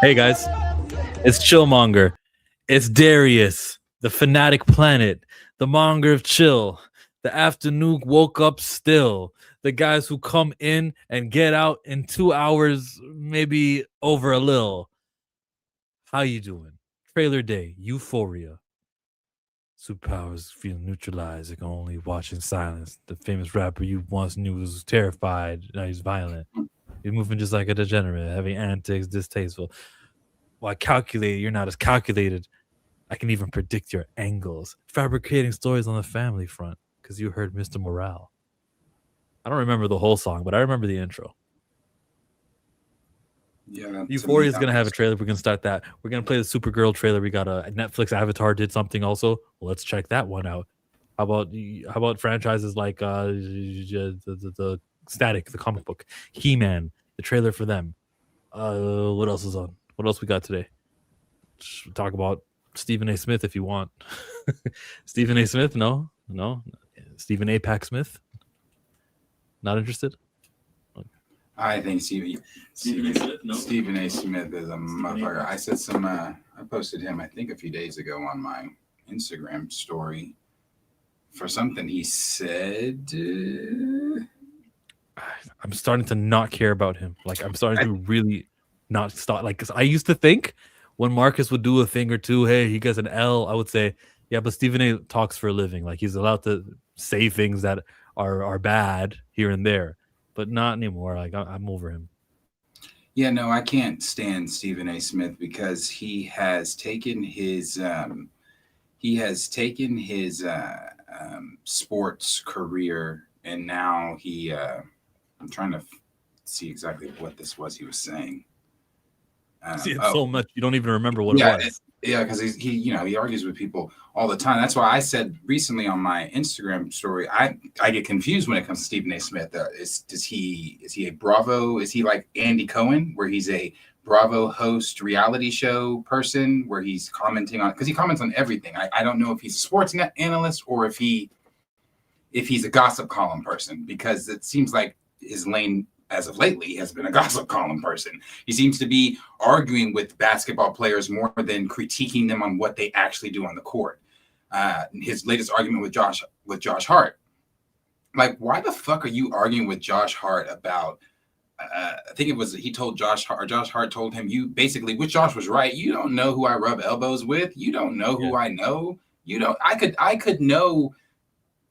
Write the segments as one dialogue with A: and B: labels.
A: Hey guys, it's Chillmonger. It's Darius, the fanatic planet, the monger of chill. The afternoon woke up still. The guys who come in and get out in 2 hours, maybe over a little. How you doing? Trailer day, Euphoria. Superpowers feel neutralized. They can only watch in silence. The famous rapper you once knew was terrified. Now he's violent. He's moving just like a degenerate, having antics, distasteful. While calculated, you're not as calculated. I can even predict your angles, fabricating stories on the family front because you heard Mr. Morale. I don't remember the whole song, but I remember the intro.
B: Yeah, to me
A: Euphoria is
B: that
A: gonna have a
B: makes
A: trailer. We're gonna start that. We're gonna play the Supergirl trailer. We got a Netflix Avatar did something also. Well, let's check that one out. How about franchises like the Static, the comic book, He Man, the trailer for them. What else is on? What else we got today? Talk about Stephen A. Smith if you want. Stephen A. Smith? No, no. Stephen A. Pack Smith? Not interested.
B: I think Stephen A. Smith is a motherfucker. I said I posted him I think a few days ago on my Instagram story for something he said.
A: I'm starting to not care about him. Like I'm starting
B: I,
A: to really not stop. Like 'cause I used to think when Marcus would do a thing or two, hey, he gets an L. I would say, yeah, but Stephen A. talks for a living. Like he's allowed to say things that are bad here and there, but not anymore. Like I'm over him.
B: yeah, no, I can't stand Stephen A. Smith because he has taken his sports career and now I'm trying to see exactly what this was he was saying.
A: See it
B: Oh,
A: so much you don't even remember what it
B: yeah,
A: was.
B: yeah, because he argues with people all the time. That's why I said recently on my Instagram story, I get confused when it comes to Stephen A. Smith. Is he a Bravo? Is he like Andy Cohen, where he's a Bravo host reality show person, where he's commenting on because he comments on everything. I don't know if he's a sports analyst or if he's a gossip column person because it seems like his lane as of lately has been a gossip column person. He seems to be arguing with basketball players more than critiquing them on what they actually do on the court. His latest argument with Josh Hart, like, why the fuck are you arguing with Josh Hart about? I think it was he told Josh Hart, or Josh Hart told him, you basically, which Josh was right. You don't know who I rub elbows with. You don't know
A: Yeah.
B: who I know. You don't. I could know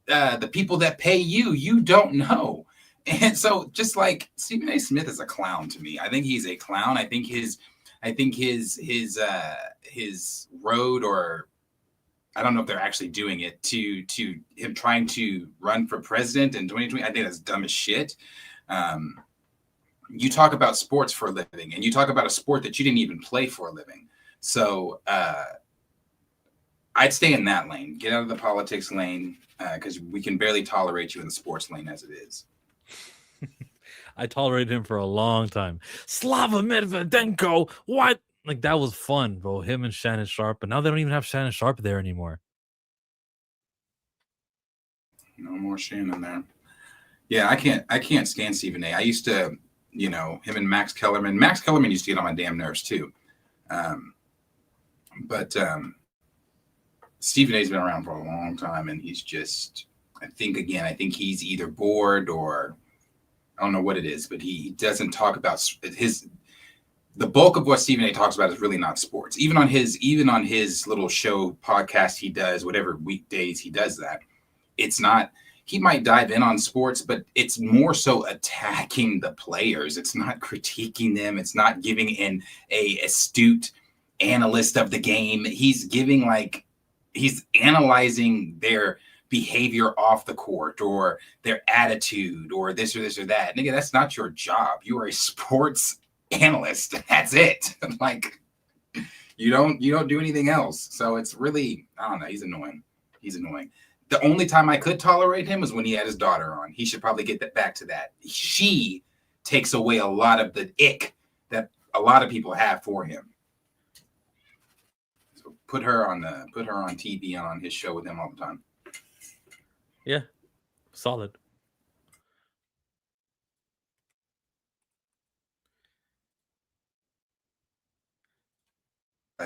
B: the people that pay you. You don't know. And so, just like Stephen A. Smith is a clown to me. I think he's a clown. I think his road, or I don't know if they're actually doing it to him trying to run for president in 2020. I think that's dumb as shit. Um, you talk about sports for a living, and you talk about a sport that you didn't even play for a living. So I'd stay in that lane. Get out of the politics lane because we can barely tolerate you in the sports lane as it is.
A: I tolerated him for a long time. Slava Medvedenko, what? Like that was fun, bro. Him and Shannon Sharp, but now they don't even have Shannon Sharp there anymore.
B: No more Shannon there. Yeah, I can't stand Stephen A. I used to, him and Max Kellerman. Max Kellerman used to get on my damn nerves too. Um, but Stephen A's been around for a long time, and he's just. I think he's either bored or I don't know what it is, but he doesn't talk about his. The bulk of what Stephen A. talks about is really not sports. Even on his little show podcast he does, whatever weekdays he does that, it's not. He might dive in on sports, but it's more so attacking the players. It's not critiquing them. It's not giving an a astute analyst of the game. He's analyzing their behavior off the court or their attitude or this or that. Nigga, that's not your job. You are a sports analyst. That's it. Like you don't do anything else. So it's really, I don't know. He's annoying. He's annoying. The only time I could tolerate him was when he had his daughter on. He should probably get that back to that. She takes away a lot of the ick that a lot of people have for him. So put her on TV and on his show with him all the time.
A: Yeah, solid.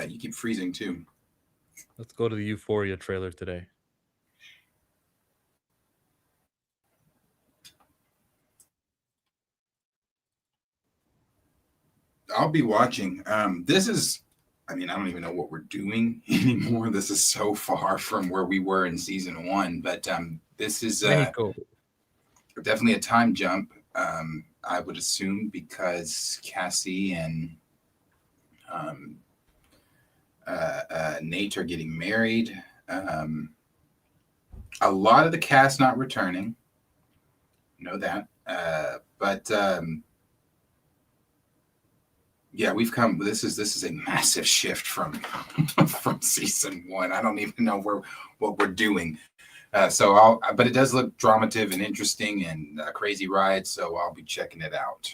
B: You keep freezing too.
A: Let's go to the Euphoria trailer today.
B: I'll be watching. This is, I mean, I don't even know what we're doing anymore. This is so far from where we were in season one, but this is
A: Mexico.
B: definitely a time jump. I would assume because Cassie and um, Nate are getting married. A lot of the cast not returning. Know that, but yeah, we've come. This is a massive shift from from season one. I don't even know what we're doing. But it does look dramative and interesting and a crazy ride. So I'll be checking it out.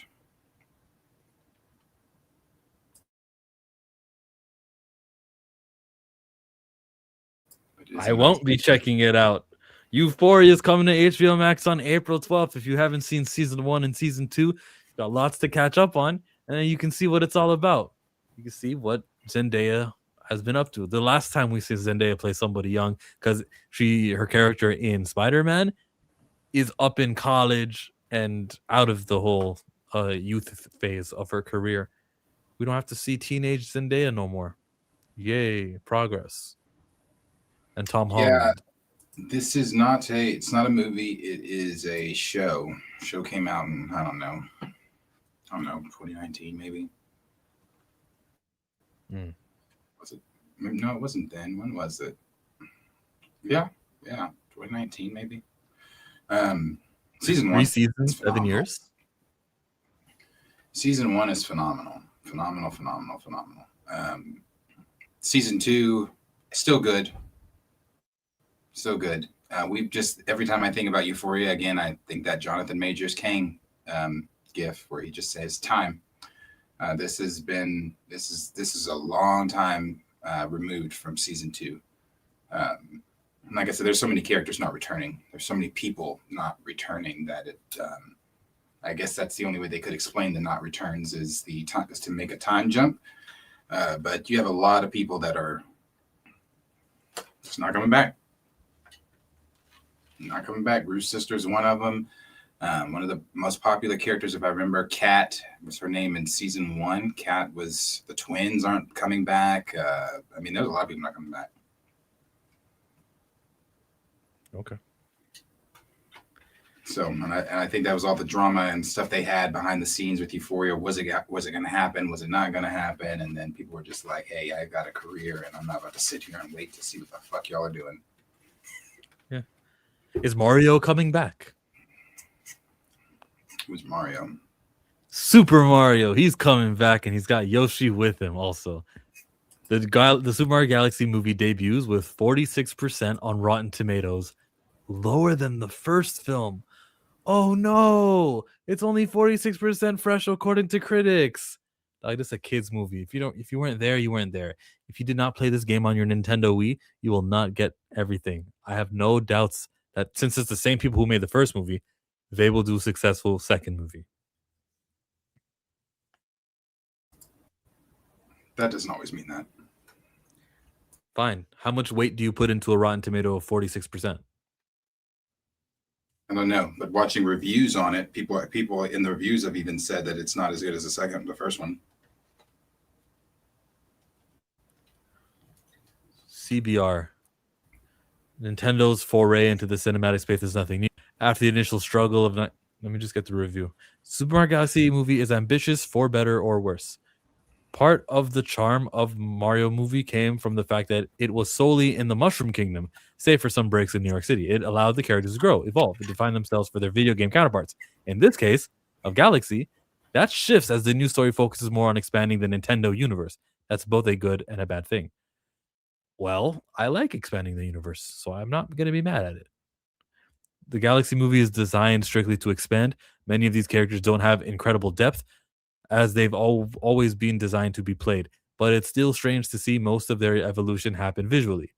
A: I won't be checking it out. Euphoria is coming to HBO Max on April 12th. If you haven't seen season 1 and season 2, you got lots to catch up on, and then you can see what it's all about. You can see what Zendaya has been up to. The last time we see Zendaya play somebody young, because her character in Spider-Man is up in college and out of the whole youth phase of her career. We don't have to see teenage Zendaya no more. Yay, progress. And Tom Holland.
B: This is not it's not a movie. It is a show. Show came out in, I don't know, 2019 maybe. Was it? No, it wasn't then. When was it? Yeah, 2019 maybe. Season
A: 3
B: one.
A: seasons, 7 years.
B: Season 1 is phenomenal. Phenomenal. Season 2, still good. So good. We've just, every time I think about Euphoria again, I think that Jonathan Majors Kang gif where he just says time. This is a long time removed from season 2. Like I said, there's so many characters not returning. There's so many people not returning that it. I guess that's the only way they could explain the not returns is to make a time jump. But you have a lot of people that are just not coming back. Not coming back. Rue's sister is one of them. One of the most popular characters, if I remember, Kat was her name in season 1. Kat was, the twins aren't coming back. I mean, there's a lot of people not coming back.
A: Okay.
B: So, and I think that was all the drama and stuff they had behind the scenes with Euphoria. Was it going to happen? Was it not going to happen? And then people were just like, "Hey, I got a career, and I'm not about to sit here and wait to see what the fuck y'all are doing."
A: Yeah. Is Mario coming back?
B: Who's Mario?
A: Super Mario. He's coming back, and he's got Yoshi with him also. The Super Mario Galaxy movie debuts with 46% on Rotten Tomatoes, lower than the first film. Oh no! It's only 46% fresh according to critics. Like, this is a kids movie. If you weren't there, you weren't there. If you did not play this game on your Nintendo Wii, you will not get everything. I have no doubts that since it's the same people who made the first movie, they will do a successful second movie.
B: That doesn't always mean that.
A: Fine. How much weight do you put into a Rotten Tomato of 46%?
B: I don't know, but watching reviews on it, people in the reviews have even said that it's not as good as the first one.
A: CBR. Nintendo's foray into the cinematic space is nothing new. After the initial struggle of let me just get the review. Super Mario Galaxy movie is ambitious for better or worse. Part of the charm of Mario movie came from the fact that it was solely in the Mushroom Kingdom, save for some breaks in New York City. It allowed the characters to grow, evolve, and define themselves for their video game counterparts. In this case of Galaxy, that shifts as the new story focuses more on expanding the Nintendo universe. That's both a good and a bad thing. Well, I like expanding the universe, so I'm not going to be mad at it. The Galaxy movie is designed strictly to expand. Many of these characters don't have incredible depth, as they've always been designed to be played, but it's still strange to see most of their evolution happen visually.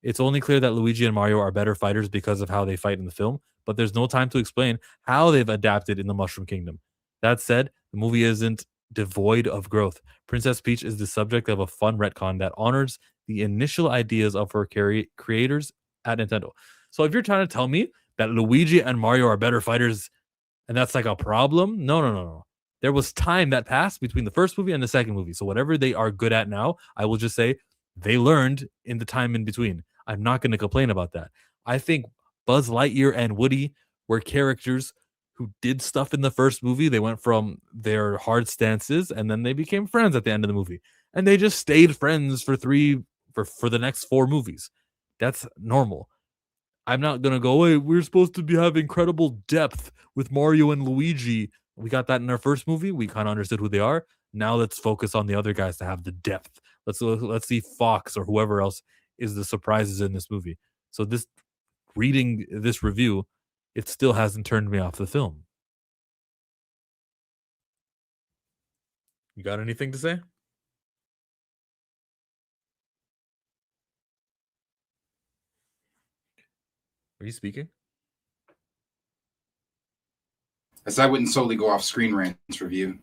A: It's only clear that Luigi and Mario are better fighters because of how they fight in the film, but there's no time to explain how they've adapted in the Mushroom Kingdom. That said, the movie isn't devoid of growth. Princess Peach is the subject of a fun retcon that honors the initial ideas of her creators at Nintendo. So if you're trying to tell me that Luigi and Mario are better fighters and that's like a problem, no, no, no, no. There was time that passed between the first movie and the second movie. So whatever they are good at now, I will just say they learned in the time in between. I'm not going to complain about that. I think Buzz Lightyear and Woody were characters who did stuff in the first movie. They went from their hard stances and then they became friends at the end of the movie. And they just stayed friends for the next 4 movies. That's normal. I'm not gonna go, hey, we're supposed to have incredible depth with Mario and Luigi. We got that in our first movie. We kind of understood who they are. Now let's focus on the other guys to have the depth. Let's see Fox or whoever else is the surprises in this movie. So this reading this review, it still hasn't turned me off the film. You got anything to say? Are you speaking?
B: As I wouldn't solely go off Screen Rant's review,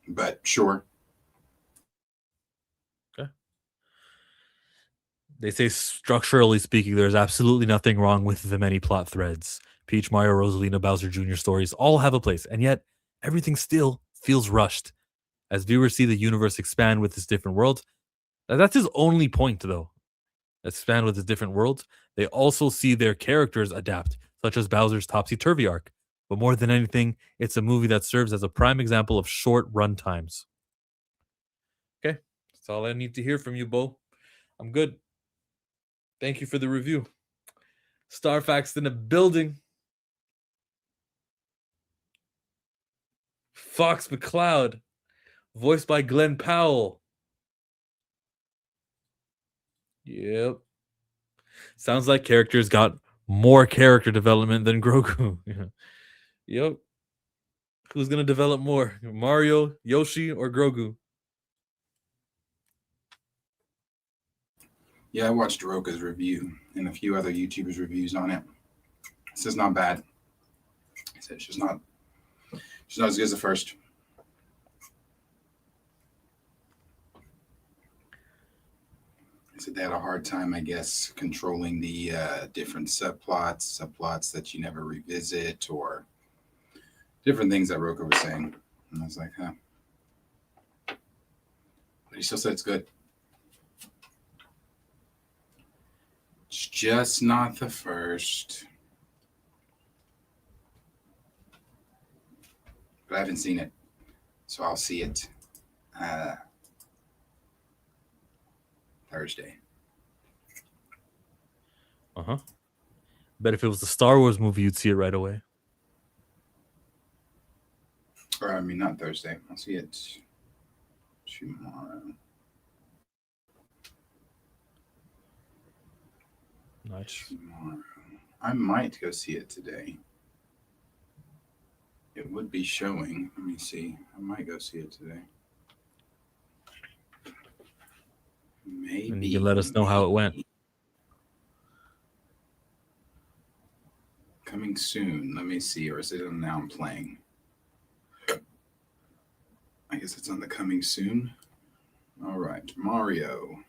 B: but sure.
A: Okay. They say structurally speaking, there's absolutely nothing wrong with the many plot threads. Peach, Mario, Rosalina, Bowser Jr. stories all have a place, and yet everything still feels rushed. As viewers see the universe expand with its different worlds, that's his only point, though. Expand with its different worlds. They also see their characters adapt, such as Bowser's topsy-turvy arc. But more than anything, it's a movie that serves as a prime example of short run times. Okay, that's all I need to hear from you, Bo. I'm good. Thank you for the review. Starfax in the building. Fox McCloud, voiced by Glenn Powell. Yep. Sounds like characters got more character development than Grogu. Yep. Who's going to develop more? Mario, Yoshi, or Grogu?
B: Yeah, I watched Roka's review and a few other YouTubers' reviews on it. This is not bad. I said she's not as good as the first. I said they had a hard time, I guess, controlling the different subplots that you never revisit, or different things that Roka was saying. And I was like, huh. But he still said it's good. It's just not the first. But I haven't seen it, so I'll see it Thursday.
A: Bet if it was the Star Wars movie, you'd see it right away.
B: Or, I mean, not Thursday. I'll see it tomorrow.
A: Nice.
B: Tomorrow. I might go see it today. It would be showing. Let me see. I might go see it today. Maybe.
A: And you can let us know how it went.
B: Coming soon. Let me see. Or is it on Now I'm Playing? I guess it's on the coming soon. All right. Mario.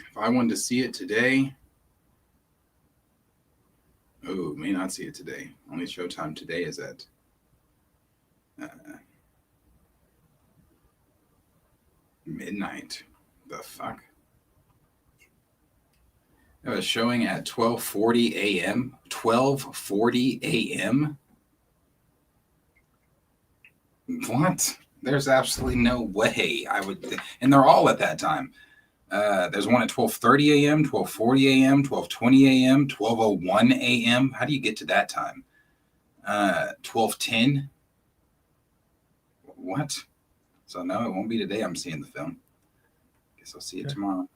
B: If I wanted to see it today. Oh, may not see it today. Only showtime today is at midnight. The fuck? It was showing at 12:40 a.m. 12:40 a.m. What? There's absolutely no way I would. And they're all at that time. There's one at 12:30 a.m., 12:40 a.m., 12:20 a.m., 12:01 a.m. How do you get to that time? 12:10. What? So no, it won't be today. I'm seeing the film. Guess I'll see it tomorrow.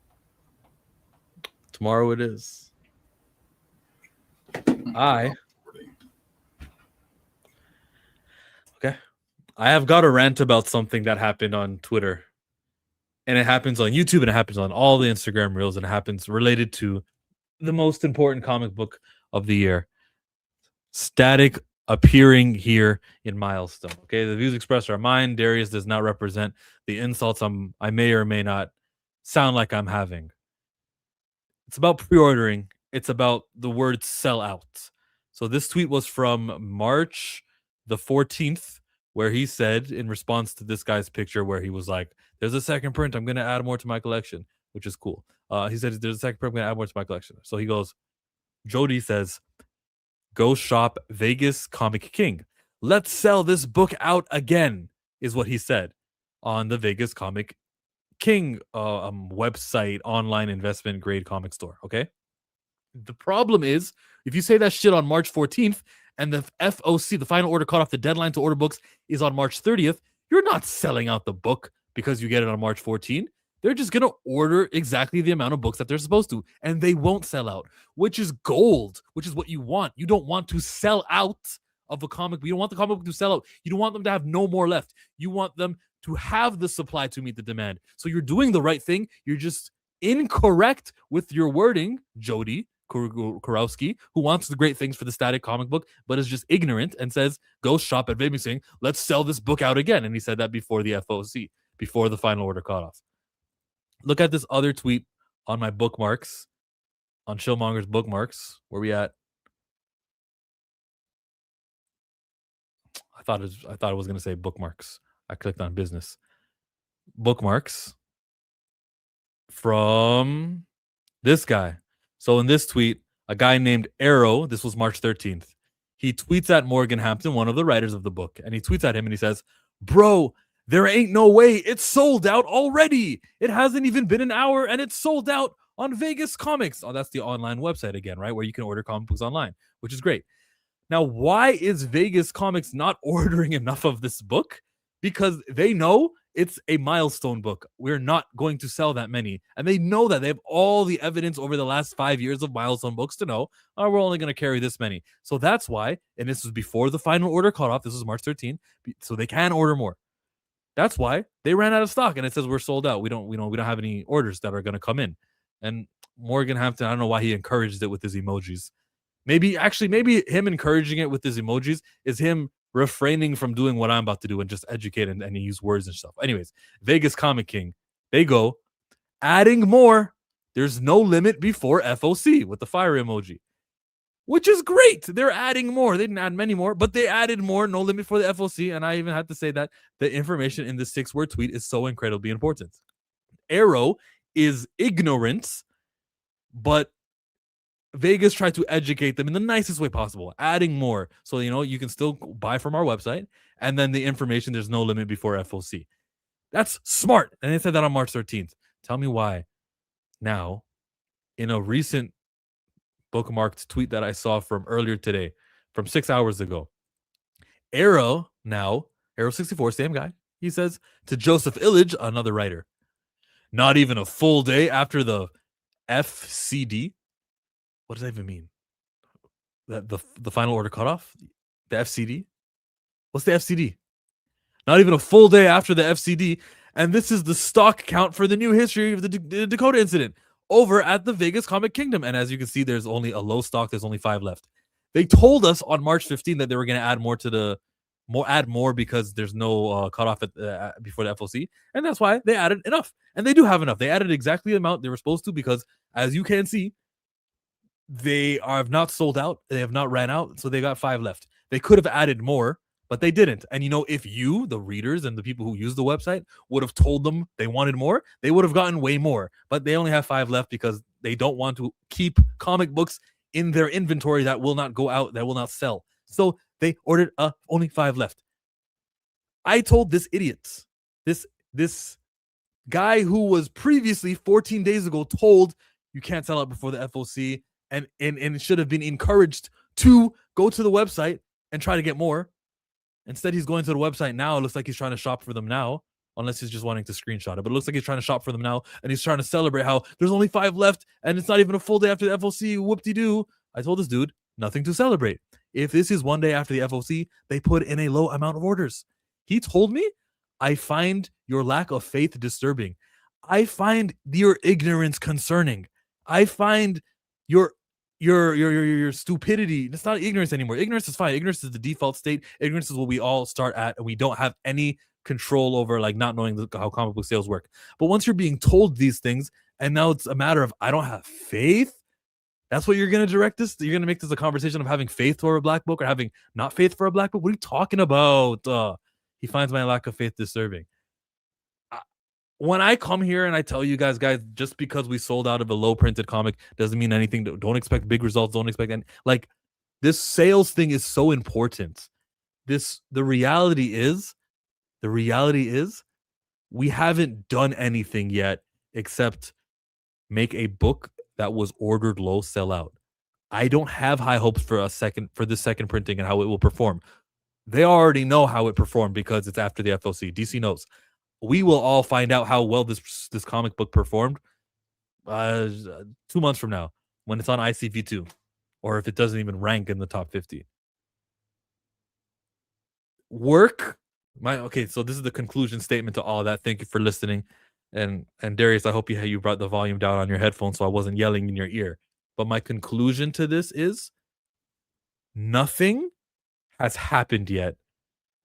A: Tomorrow it is. Okay. I have got a rant about something that happened on Twitter. And it happens on YouTube and it happens on all the Instagram reels and it happens related to the most important comic book of the year. Static appearing here in Milestone. Okay, the views expressed are mine. Darius does not represent the insults I may or may not sound like I'm having. It's about pre-ordering. It's about the word sell out. So this tweet was from March the 14th, where he said in response to this guy's picture where he was like, there's a second print. I'm going to add more to my collection, which is cool. He said, there's a second print. I'm going to add more to my collection. So he goes, Jody says, go shop Vegas Comic King. Let's sell this book out again, is what he said on the Vegas Comic King website, online investment grade comic store. Okay. The problem is, if you say that shit on March 14th and the FOC, the final order cutoff, the deadline to order books is on March 30th, you're not selling out the book because you get it on March 14th. They're just going to order exactly the amount of books that they're supposed to, and they won't sell out, which is gold, which is what you want. You don't want to sell out of a comic book. You don't want the comic book to sell out. You don't want them to have no more left. You want them to have the supply to meet the demand. So you're doing the right thing. You're just incorrect with your wording, Jody Kurowski, who wants the great things for the static comic book, but is just ignorant and says, go shop at Vegas King, let's sell this book out again. And he said that before the FOC, before the final order cutoff. Look at this other tweet on my bookmarks, on Chillmonger's bookmarks. Where we at? I thought it was going to say bookmarks. I clicked on business. Bookmarks from this guy. So in this tweet, a guy named Arrow, this was March 13th, he tweets at Morgan Hampton, one of the writers of the book, and he tweets at him and he says, bro, there ain't no way. It's sold out already. It hasn't even been an hour and it's sold out on Vegas Comics. Oh, that's the online website again, right? Where you can order comic books online, which is great. Now, why is Vegas Comics not ordering enough of this book? Because they know it's a milestone book. We're not going to sell that many. And they know that. They have all the evidence over the last 5 years of milestone books to know, oh, we're only going to carry this many. So that's why, and this was before the final order cutoff. This was March 13th. So they can order more. That's why they ran out of stock. And it says we're sold out. We don't have any orders that are going to come in. And Morgan Hampton, I don't know why he encouraged it with his emojis. Maybe him encouraging it with his emojis is him refraining from doing what I'm about to do and just educate and use words and stuff. Anyways, Vegas Comic King, they go adding more. There's no limit before FOC with the fire emoji, which is great. They're adding more. They didn't add many more, but they added more. No limit for the FOC. And I even had to say that the information in the 6-word tweet is so incredibly important. Arrow is ignorance, but Vegas tried to educate them in the nicest way possible, adding more. So, you can still buy from our website. And then the information, there's no limit before FOC. That's smart. And they said that on March 13th. Tell me why. Now, in a recent bookmarked tweet that I saw from earlier today, from 6 hours ago, Arrow 64, same guy, he says to Joseph Illidge, another writer, not even a full day after the FCD. What does that even mean? That the final order cutoff? The FCD? What's the FCD? Not even a full day after the FCD. And this is the stock count for the new history of the Dakota incident over at the Vegas Comic Kingdom. And as you can see, there's only a low stock. There's only 5 left. They told us on March 15th that they were going to add more to add more because there's no cutoff before the FOC. And that's why they added enough. And they do have enough. They added exactly the amount they were supposed to because, as you can see, they have not sold out. They have not ran out. So they got 5 left. They could have added more, but they didn't. And if you, the readers and the people who use the website, would have told them they wanted more, they would have gotten way more. But they only have 5 left because they don't want to keep comic books in their inventory that will not go out, that will not sell. So they ordered only 5 left. I told this idiot, this guy who was previously 14 days ago told you can't sell out before the FOC, and should have been encouraged to go to the website and try to get more. Instead, he's going to the website now. It looks like he's trying to shop for them now, unless he's just wanting to screenshot it. But it looks like he's trying to shop for them now, and he's trying to celebrate how there's only 5 left, and it's not even a full day after the FOC. Whoop-de-doo. I told this dude, nothing to celebrate. If this is one day after the FOC, they put in a low amount of orders. He told me, I find your lack of faith disturbing. I find your ignorance concerning. I find your your stupidity. It's not ignorance anymore. Ignorance is fine. Ignorance is the default state. Ignorance is what we all start at, and we don't have any control over, like, not knowing how comic book sales work. But once you're being told these things, and now it's a matter of I don't have faith. That's what you're gonna direct this. You're gonna make this a conversation of having faith for a black book or having not faith for a black book. What are you talking about? He finds my lack of faith disturbing. When I come here and I tell you guys, just because we sold out of a low printed comic doesn't mean anything. Don't expect big results. Don't expect any. Like, this sales thing is so important. The reality is, we haven't done anything yet except make a book that was ordered low sell out. I don't have high hopes for this second printing and how it will perform. They already know how it performed because it's after the FOC. DC knows. We will all find out how well this comic book performed 2 months from now when it's on ICV2, or if it doesn't even rank in the top 50. Okay, so this is the conclusion statement to all of that. Thank you for listening. And Darius, I hope you brought the volume down on your headphones so I wasn't yelling in your ear. But my conclusion to this is nothing has happened yet.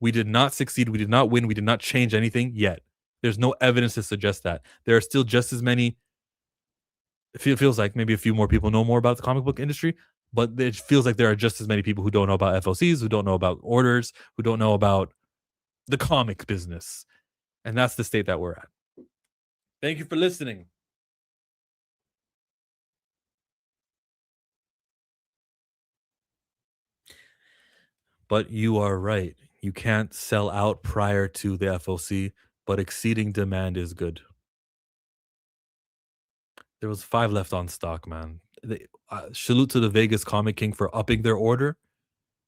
A: We did not succeed. We did not win. We did not change anything yet. There's no evidence to suggest that. There are still just as many. It feels like maybe a few more people know more about the comic book industry, but it feels like there are just as many people who don't know about FOCs, who don't know about orders, who don't know about the comic business. And that's the state that we're at. Thank you for listening. But you are right. You can't sell out prior to the FOC, but exceeding demand is good. There was 5 left on stock, man. Salute to the Vegas Comic King for upping their order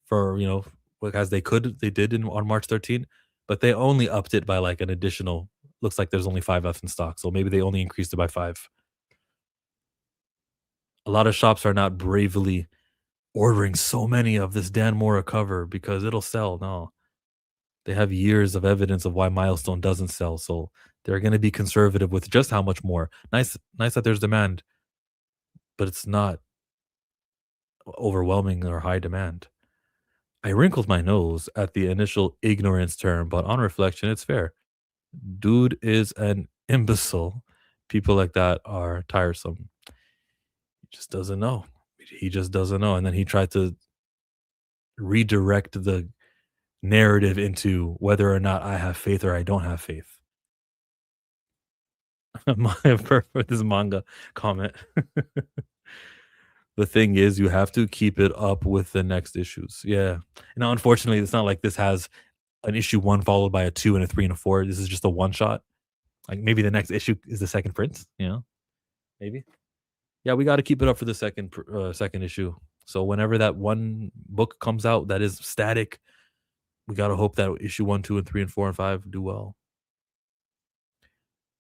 A: for, as they did on March 13th, but they only upped it by like an additional, looks like there's only 5 left in stock. So maybe they only increased it by 5. A lot of shops are not bravely ordering so many of this Dan Mora cover because it'll sell. No, they have years of evidence of why Milestone doesn't sell. So they're going to be conservative with just how much more. Nice that there's demand, but it's not overwhelming or high demand. I wrinkled my nose at the initial ignorance term, but on reflection, it's fair. Dude is an imbecile. People like that are tiresome. He just doesn't know. And then he tried to redirect the narrative into whether or not I have faith or I don't have faith. For this manga comment. The thing is, you have to keep it up with the next issues. Yeah. Now, unfortunately, it's not like this has an issue 1 followed by a 2 and a 3 and a 4. This is just a one shot. Like, maybe the next issue is the second print. Maybe. Yeah, we got to keep it up for the second issue. So whenever that one book comes out that is static, we got to hope that issue 1, 2, and 3, and 4, and 5 do well.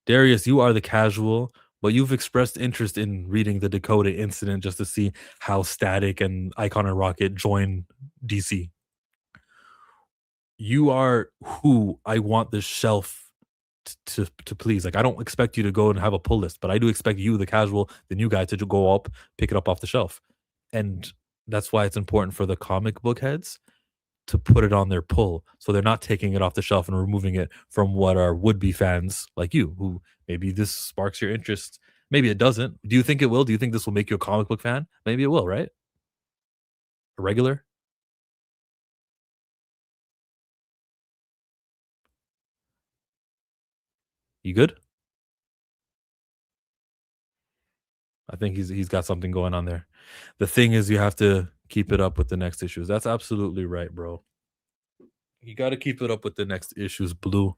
A: Darius, you are the casual, but you've expressed interest in reading the Dakota incident just to see how Static and Icon and Rocket join DC. You are who I want this shelf to please. Like, I don't expect you to go and have a pull list, but I do expect you, the casual, the new guy, to go up, pick it up off the shelf. And that's why it's important for the comic book heads to put it on their pull, so they're not taking it off the shelf and removing it from what are would-be fans like you, who maybe this sparks your interest. Maybe it doesn't. Do you think it will? Do you think this will make you a comic book fan? Maybe it will, right? A regular? You good? I think he's got something going on there. The thing is, you have to keep it up with the next issues. That's absolutely right, bro. You got to keep it up with the next issues, Blue.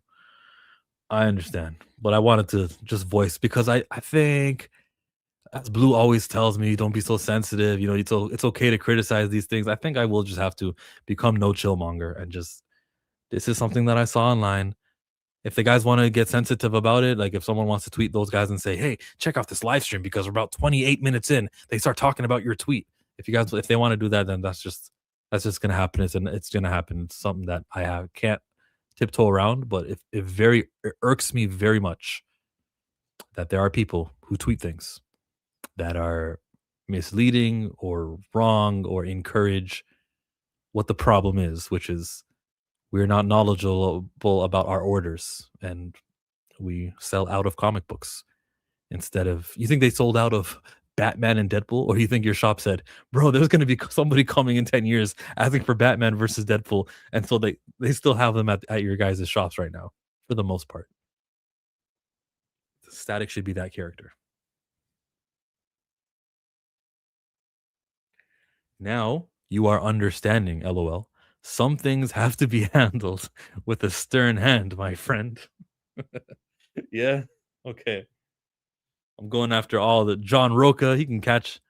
A: I understand, but I wanted to just voice because I think, as Blue always tells me, don't be so sensitive. It's okay to criticize these things. I think I will just have to become no chillmonger and just, this is something that I saw online. If the guys want to get sensitive about it, like if someone wants to tweet those guys and say, hey, check out this live stream because we're about 28 minutes in, they start talking about your tweet. If they want to do that, then that's just gonna happen. It's gonna happen. It's something that I can't tiptoe around, but it irks me very much that there are people who tweet things that are misleading or wrong or encourage what the problem is, which is we're not knowledgeable about our orders and we sell out of comic books instead of you think they sold out of Batman and Deadpool, or you think your shop said, bro, there's going to be somebody coming in 10 years asking for Batman versus Deadpool, and so they still have them at your guys' shops right now for the most part. Static should be that character. Now you are understanding, lol. Some things have to be handled with a stern hand, my friend. Yeah. Okay. I'm going after all the John Roca. He can catch.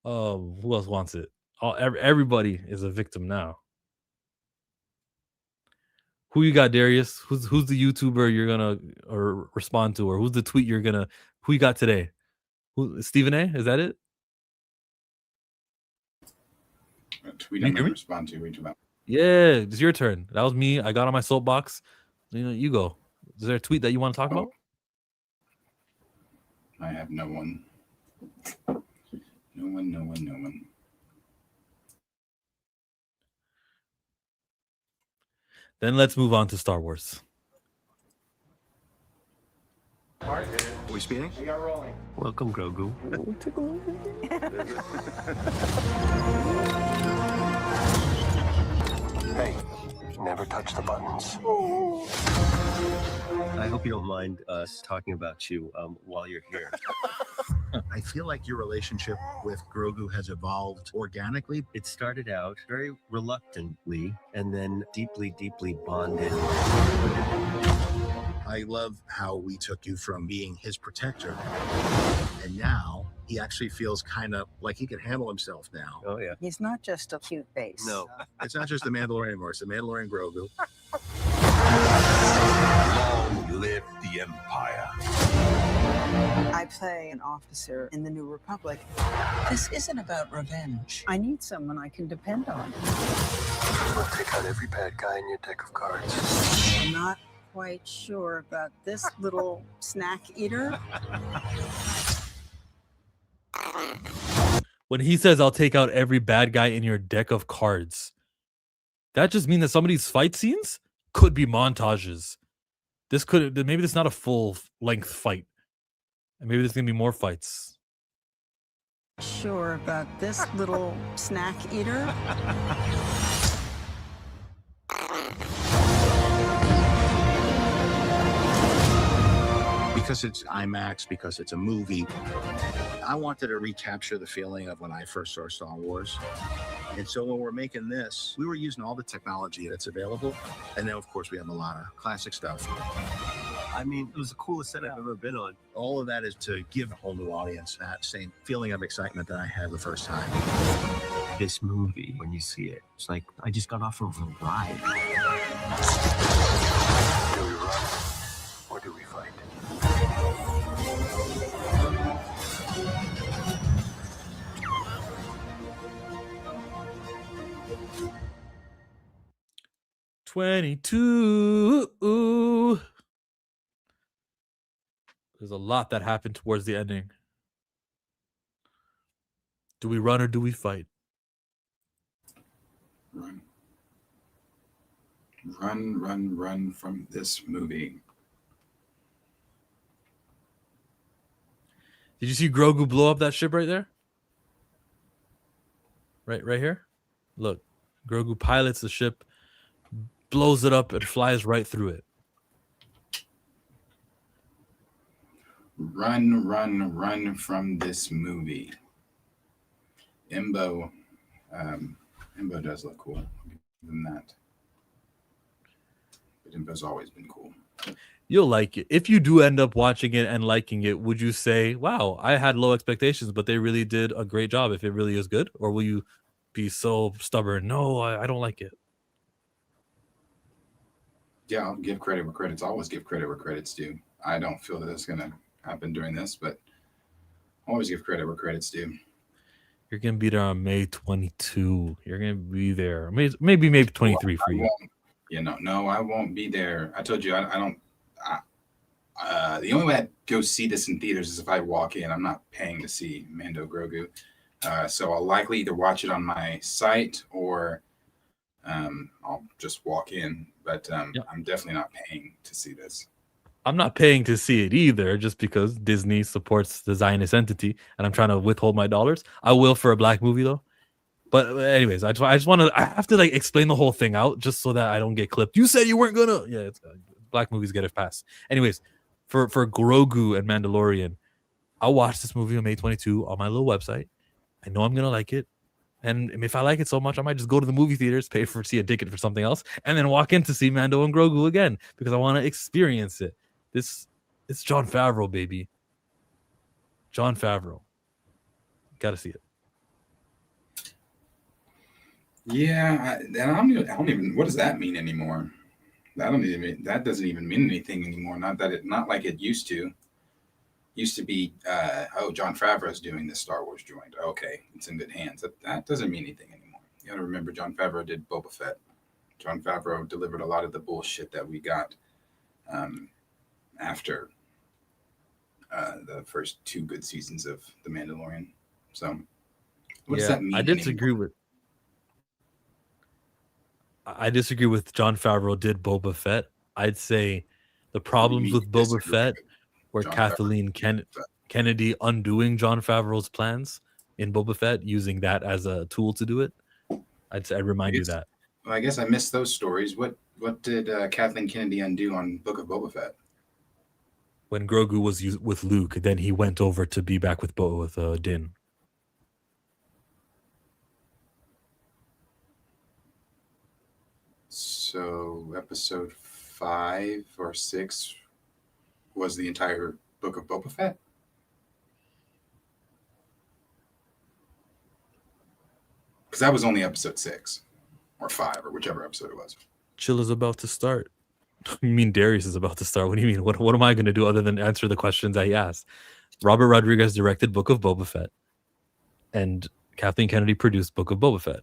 A: Who else wants it? Everybody is a victim now. Who you got, Darius? Who's the YouTuber you're gonna or respond to, or who's the tweet you're gonna? Who you got today? Who Stephen A? Is that it?
B: A tweet I'm gonna respond to. Reach about.
A: Yeah, it's your turn. That was me. I got on my soapbox. You go. Is there a tweet that you want to talk about?
B: I have no one. No one.
A: Then let's move on to Star Wars.
C: Are we speeding? We are rolling. Welcome, Grogu. Hey, never touch the buttons. I hope you don't mind us talking about you while you're here.
D: I feel like your relationship with Grogu has evolved organically.
C: It started out very reluctantly and then deeply, deeply bonded.
D: I love how we took you from being his protector, and now he actually feels kind of like he can handle himself now.
C: Oh, yeah.
E: He's not just a cute face.
C: No.
D: It's not just the Mandalorian anymore, it's the Mandalorian Grogu.
F: Long live the Empire.
E: I play an officer in the New Republic. This isn't about revenge. I need someone I can depend on.
C: We'll take out every bad guy in your deck of cards.
E: I'm not quite sure about this little snack eater.
A: When he says, I'll take out every bad guy in your deck of cards, that just means that some of these fight scenes could be montages. Maybe this is not a full length fight. And maybe there's going to be more fights.
E: Sure about this little snack eater.
D: Because it's IMAX, because it's a movie, I wanted to recapture the feeling of when I first saw Star Wars. And so when we're making this, we were using all the technology that's available. And then, of course, we have a lot of classic stuff.
C: I mean, it was the coolest set I've ever been on.
D: All of that is to give a whole new audience that same feeling of excitement that I had the first time.
C: This movie, when you see it, it's like I just got off of a ride. Do we run or do we fight?
A: "22." There's a lot that happened towards the ending. Do we run or do we fight?
B: Run from this movie.
A: Did you see Grogu blow up that ship right there? Right here? Look, Grogu pilots the ship, blows it up, and flies right through it.
B: Run from this movie. Imbo does look cool. I'll give him that. But Imbo's always been cool.
A: You'll like it. If you do end up watching it and liking it, would you say, wow, I had low expectations, but they really did a great job if it really is good? Or will you be so stubborn? No, I don't like it.
B: Yeah, I'll give credit where credit's always give credit where credit's due. I don't feel that it's going to happen during this, but always give credit where credit's due.
A: You're going to be there on May 22. You're going to be there. Maybe May 23 for you.
B: No, I won't be there. I told you, I don't. The only way I'd go see this in theaters is if I walk in. I'm not paying to see Mando Grogu. So I'll likely either watch it on my site or I'll just walk in. But I'm definitely not paying to see this.
A: I'm not paying to see it either, just because Disney supports the Zionist entity, and I'm trying to withhold my dollars. I will for a black movie though. But anyways, I just want to. I have to like explain the whole thing out just so that I don't get clipped. You said you weren't gonna. Yeah, black movies get a pass. Anyways, for Grogu and Mandalorian, I'll watch this movie on May 22 on my little website. I know I'm gonna like it. And if I like it so much, I might just go to the movie theaters, pay for see a ticket for something else, and then walk in to see Mando and Grogu again because I want to experience it. It's Jon Favreau, baby. Jon Favreau. Got to see it.
B: Yeah, and I don't even. What does that mean anymore? That doesn't even mean anything anymore. Not like it used to. Used to be, Jon Favreau's doing this Star Wars joint. Okay, it's in good hands. That doesn't mean anything anymore. You got to remember, Jon Favreau did Boba Fett. Jon Favreau delivered a lot of the bullshit that we got after the first 2 good seasons of The Mandalorian. So, what does that mean?
A: I disagree with Jon Favreau did Boba Fett. I'd say the problems with Boba Fett were Kathleen Kennedy undoing Jon Favreau's plans in Boba Fett, using that as a tool to do it. I'd remind you that.
B: Well, I guess I missed those stories. What did Kathleen Kennedy undo on Book of Boba Fett?
A: When Grogu was with Luke, then he went over to be back with Din.
B: So episode 5 or 6 was the entire Book of Boba Fett? Because that was only episode 6 or 5 or whichever episode it was.
A: Chill is about to start. You mean Darius is about to start? What do you mean? What am I going to do other than answer the questions I asked? Robert Rodriguez directed Book of Boba Fett, and Kathleen Kennedy produced Book of Boba Fett.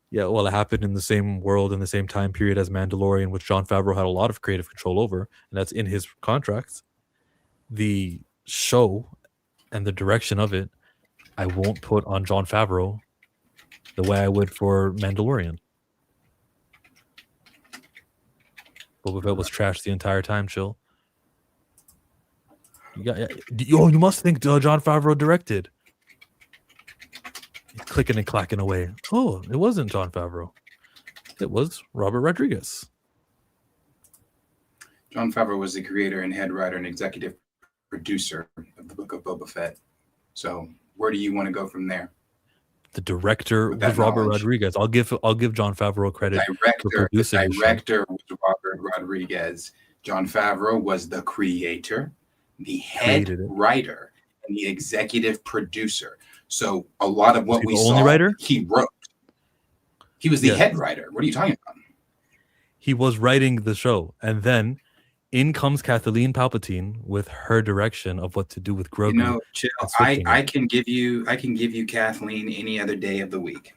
A: Yeah, well, it happened in the same world in the same time period as Mandalorian, which Jon Favreau had a lot of creative control over, and that's in his contracts. The show and the direction of it, I won't put on Jon Favreau the way I would for Mandalorian. Boba Fett was trashed the entire time, chill. You must think Jon Favreau directed. He's clicking and clacking away. Oh, it wasn't Jon Favreau. It was Robert Rodriguez.
B: Jon Favreau was the creator and head writer and executive producer of the Book of Boba Fett. So where do you want to go from there?
A: The director was Robert Rodriguez. I'll give Jon Favreau credit for producing.
B: The director was Robert Rodriguez. Jon Favreau was the creator, the head writer, and the executive producer. So a lot of what we saw, he wrote. He was the head writer. What are you talking about?
A: He was writing the show, and then in comes Kathleen Palpatine with her direction of what to do with Grogu.
B: You know, chill. I can give you Kathleen any other day of the week.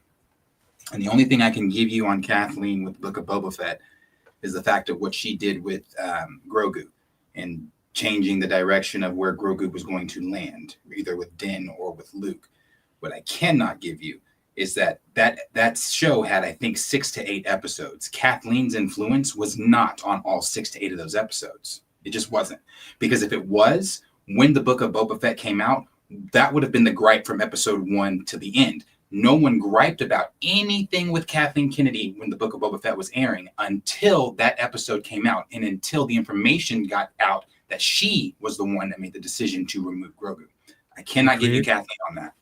B: And the only thing I can give you on Kathleen with Book of Boba Fett is the fact of what she did with Grogu and changing the direction of where Grogu was going to land, either with Din or with Luke. What I cannot give you is that show had, I think, 6 to 8 episodes. Kathleen's influence was not on all 6 to 8 of those episodes. It just wasn't. Because if it was, when the Book of Boba Fett came out, that would have been the gripe from episode 1 to the end. No one griped about anything with Kathleen Kennedy when the Book of Boba Fett was airing until that episode came out and until the information got out that she was the one that made the decision to remove Grogu. I cannot give you Kathleen on that.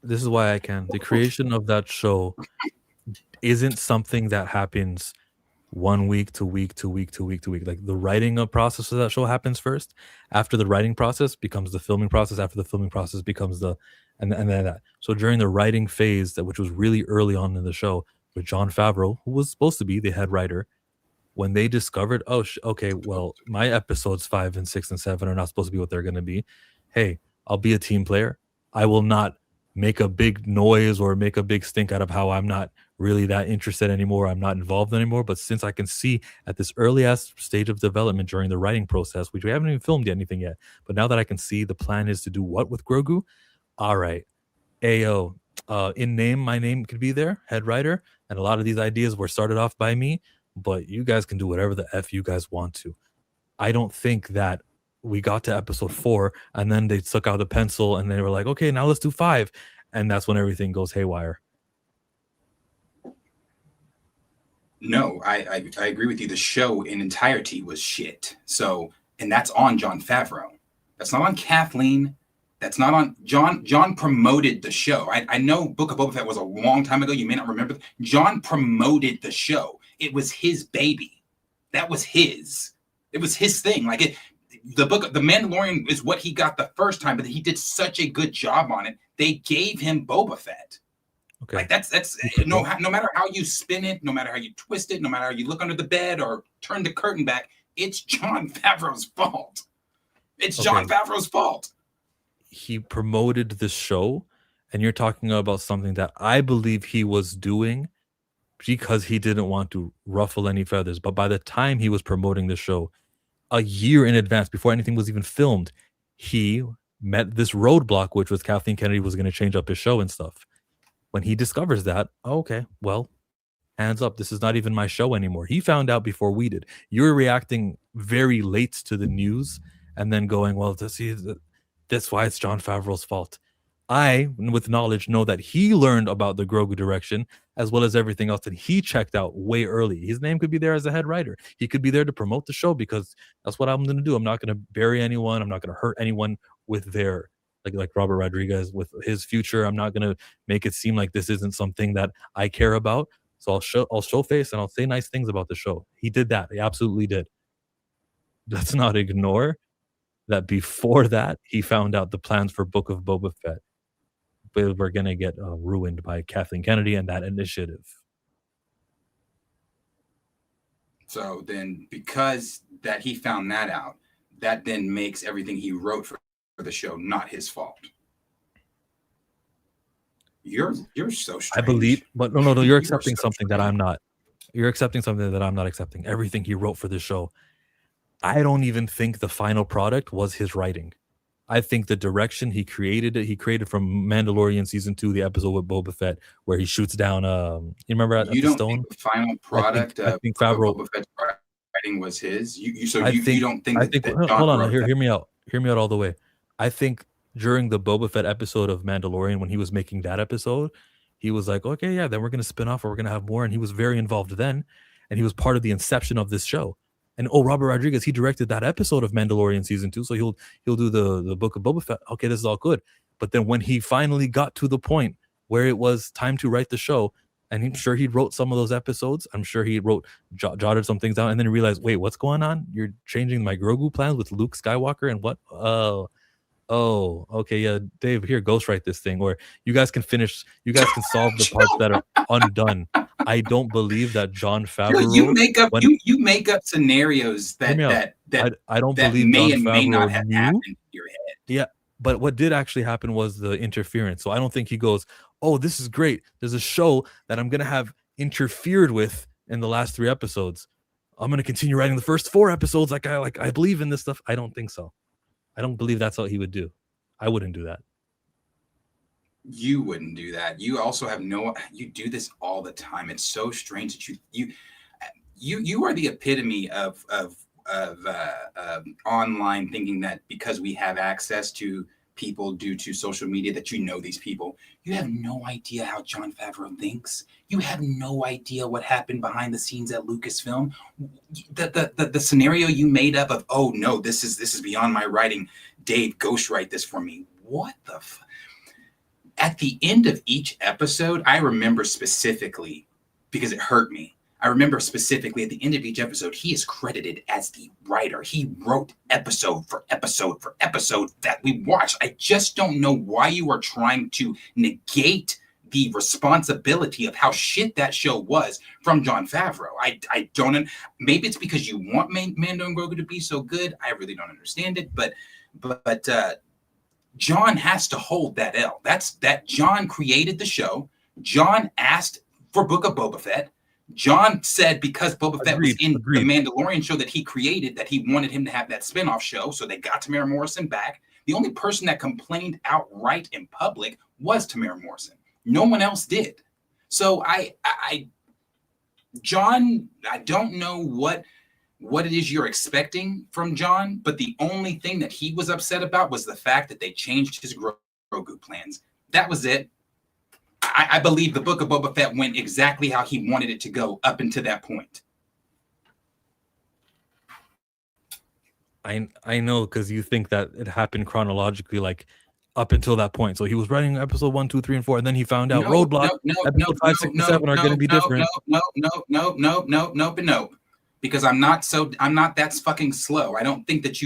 A: This is why I can. The creation of that show isn't something that happens 1 week to week to week to week to week. Like the writing process of that show happens first. After the writing process becomes the filming process. After the filming process becomes and then that. So during the writing phase, which was really early on in the show, with Jon Favreau, who was supposed to be the head writer, when they discovered, okay, well, my episodes 5 and 6 and 7 are not supposed to be what they're going to be. Hey, I'll be a team player. I will not make a big noise or make a big stink out of how I'm not really that interested anymore. I'm not involved anymore. But since I can see at this early ass stage of development during the writing process, which we haven't even filmed anything yet, but now that I can see the plan is to do what with Grogu, all right, Ayo, In name, my name could be there, head writer, and a lot of these ideas were started off by me, but you guys can do whatever the F you guys want to. I don't think that we got to episode 4 and then they took out the pencil and they were like, okay, now let's do 5. And that's when everything goes haywire.
B: No, I agree with you. The show in entirety was shit. So, and that's on Jon Favreau. That's not on Kathleen. That's not on John. John promoted the show. I know Book of Boba Fett was a long time ago. You may not remember. John promoted the show. It was his baby. That was his. It was his thing. Like it, the Mandalorian is what he got the first time, but he did such a good job on it. They gave him Boba Fett.
A: Okay.
B: Like that's no matter how you spin it, no matter how you twist it, no matter how you look under the bed or turn the curtain back, it's Jon Favreau's fault. It's Jon Favreau's fault.
A: He promoted the show, and you're talking about something that I believe he was doing because he didn't want to ruffle any feathers. But by the time he was promoting the show, a year in advance, before anything was even filmed, he met this roadblock, which was Kathleen Kennedy was going to change up his show and stuff. When he discovers that, okay, well, hands up, this is not even my show anymore. He found out before we did. You're reacting very late to the news and then going, well, that's why it's Jon Favreau's fault. I, with knowledge, know that he learned about the Grogu direction as well as everything else, and he checked out way early. His name could be there as a head writer. He could be there to promote the show because that's what I'm going to do. I'm not going to bury anyone. I'm not going to hurt anyone with their like Robert Rodriguez with his future. I'm not going to make it seem like this isn't something that I care about. So I'll show face and I'll say nice things about the show. He did that. He absolutely did. Let's not ignore that before that, he found out the plans for Book of Boba Fett were going to get ruined by Kathleen Kennedy and that initiative.
B: So then because that he found that out, that then makes everything he wrote for the show not his fault. You're so strange.
A: I believe, but no, you're accepting something that I'm not. You're accepting something that I'm not accepting. Everything he wrote for the show, I don't even think the final product was his writing. I think the direction he created from Mandalorian season 2, the episode with Boba Fett, where he shoots down. You remember at the stone?
B: Think the final product
A: I think Favreau
B: Boba Fett's writing was his. You don't think?
A: Hold on. Hear me out. Hear me out all the way. I think during the Boba Fett episode of Mandalorian, when he was making that episode, he was like, okay, yeah, then we're going to spin off or we're going to have more. And he was very involved then. And he was part of the inception of this show. And Robert Rodriguez, he directed that episode of Mandalorian season 2. So he'll do the Book of Boba Fett. Okay, this is all good. But then when he finally got to the point where it was time to write the show, and I'm sure he wrote some of those episodes. I'm sure he jotted some things down and then realized, wait, what's going on? You're changing my Grogu plans with Luke Skywalker and what? Oh, okay, yeah, Dave, here, ghostwrite this thing, or you guys can solve the parts that are undone. I don't believe that Jon Favreau.
B: You make up scenarios that
A: I don't
B: that
A: believe
B: may
A: Jon
B: and may
A: Favreau
B: not have
A: knew.
B: happened in your head.
A: Yeah, but what did actually happen was the interference. So I don't think he goes, "Oh, this is great. There's a show that I'm gonna have interfered with in the last 3 episodes. I'm gonna continue writing the first 4 episodes. I believe in this stuff." I don't think so. I don't believe that's what he would do. I wouldn't do that.
B: You wouldn't do that. You also have you do this all the time. It's so strange that you are the epitome of online thinking that because we have access to people due to social media that you know these people. You have no idea how Jon Favreau thinks. You have no idea what happened behind the scenes at Lucasfilm. The scenario you made up of, oh no, this is beyond my writing. Dave, ghostwrite this for me. What the At the end of each episode, I remember specifically because it hurt me. I remember specifically at the end of each episode, he is credited as the writer. He wrote episode for episode for episode that we watched. I just don't know why you are trying to negate the responsibility of how shit that show was from Jon Favreau. I don't. Maybe it's because you want Mando and Grogu to be so good. I really don't understand it, but Jon has to hold that L. That Jon created the show. Jon asked for Book of Boba Fett. Jon said because Boba Fett was in the Mandalorian show that he created, that he wanted him to have that spinoff show. So they got Tamara Morrison back. The only person that complained outright in public was Tamara Morrison. No one else did. So John, I don't know what it is you're expecting from John, but the only thing that he was upset about was the fact that they changed his Grogu plans. That was it. I believe the Book of Boba Fett went exactly how he wanted it to go up until that point.
A: I know, because you think that it happened chronologically, like up until that point. So he was writing episode 1, 2, 3, and 4, and then he found out Roadblock, episode 5, 6, and 7 are going to be different.
B: No. Because I'm not that fucking slow. I don't think that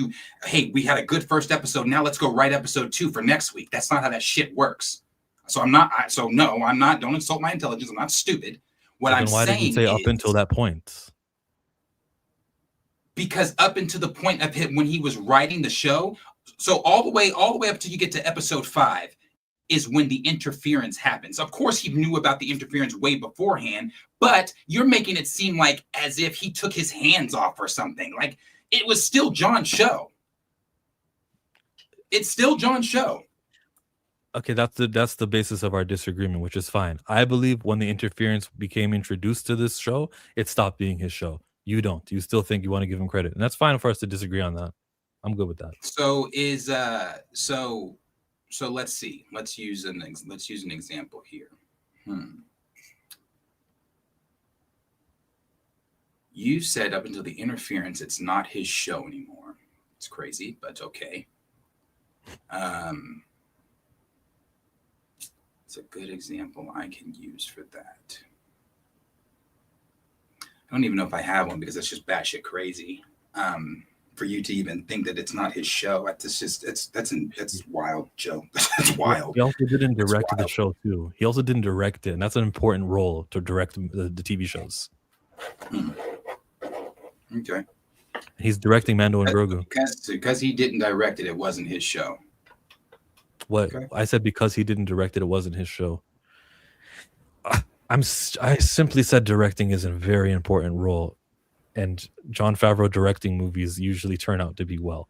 B: hey, we had a good first episode. Now let's go write episode 2 for next week. That's not how that shit works. So I'm not. Don't insult my intelligence. I'm not stupid. Why
A: did you say up until that point?
B: Because up until the point of him when he was writing the show, so all the way up till you get to episode 5 is when the interference happens. Of course, he knew about the interference way beforehand, but you're making it seem like as if he took his hands off or something. Like, it was still John's show. It's still John's show.
A: Okay, that's the basis of our disagreement, which is fine. I believe when the interference became introduced to this show, it stopped being his show. You don't. You still think you want to give him credit, and that's fine for us to disagree on that. I'm good with that.
B: So so let's see. Let's use an example here. You said up until the interference, it's not his show anymore. It's crazy, but okay. It's a good example I can use for that. I don't even know if I have one because that's just batshit crazy. For you to even think that it's not his show, it's wild, Joe. That's wild.
A: He also didn't direct the show too. He also didn't direct it, and that's an important role to direct the TV shows.
B: Okay.
A: He's directing Mando and Grogu.
B: Because he didn't direct it, it wasn't his show.
A: What? Okay. I said because he didn't direct it, it wasn't his show. I simply said directing is a very important role, and Jon Favreau directing movies usually turn out to be well.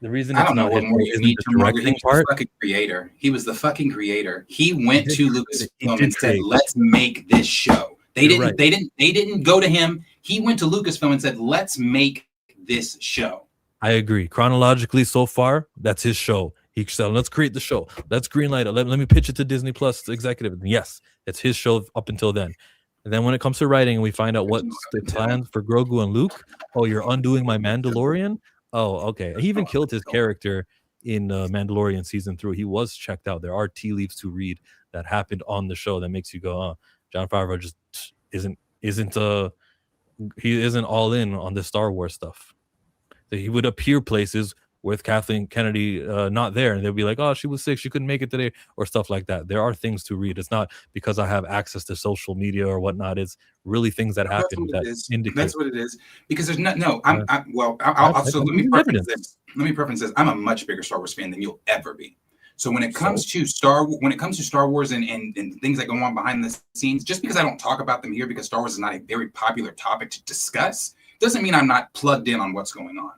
A: The reason it's not his show isn't the directing part.
B: He was the fucking creator. He went to Lucasfilm and said, "Let's make this show." They didn't go to him. He went to Lucasfilm and said, "Let's make this show."
A: I agree. Chronologically, so far, that's his show. He said, "Let's create the show. Let's greenlight it. Let me pitch it to Disney Plus executive." And yes, it's his show up until then. And then when it comes to writing, and we find out what's the plan for Grogu and Luke. Oh, you're undoing my Mandalorian? Oh, okay. He even killed his character in Mandalorian season 3. He was checked out. There are tea leaves to read that happened on the show that makes you go, "Oh, Jon Favreau just isn't all in on the Star Wars stuff." So he would appear places with Kathleen Kennedy not there, and they'll be like, "Oh, she was sick, she couldn't make it today," or stuff like that. There are things to read. It's not because I have access to social media or whatnot. It's really things that happen that indicate.
B: That's what it is. Because there's let me preface this. I'm a much bigger Star Wars fan than you'll ever be. So when it comes to Star Wars and things that go on behind the scenes, just because I don't talk about them here because Star Wars is not a very popular topic to discuss, doesn't mean I'm not plugged in on what's going on.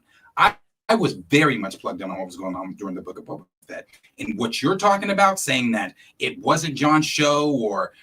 B: I was very much plugged in on what was going on during the Book of Boba Fett. And what you're talking about, saying that it wasn't John's show or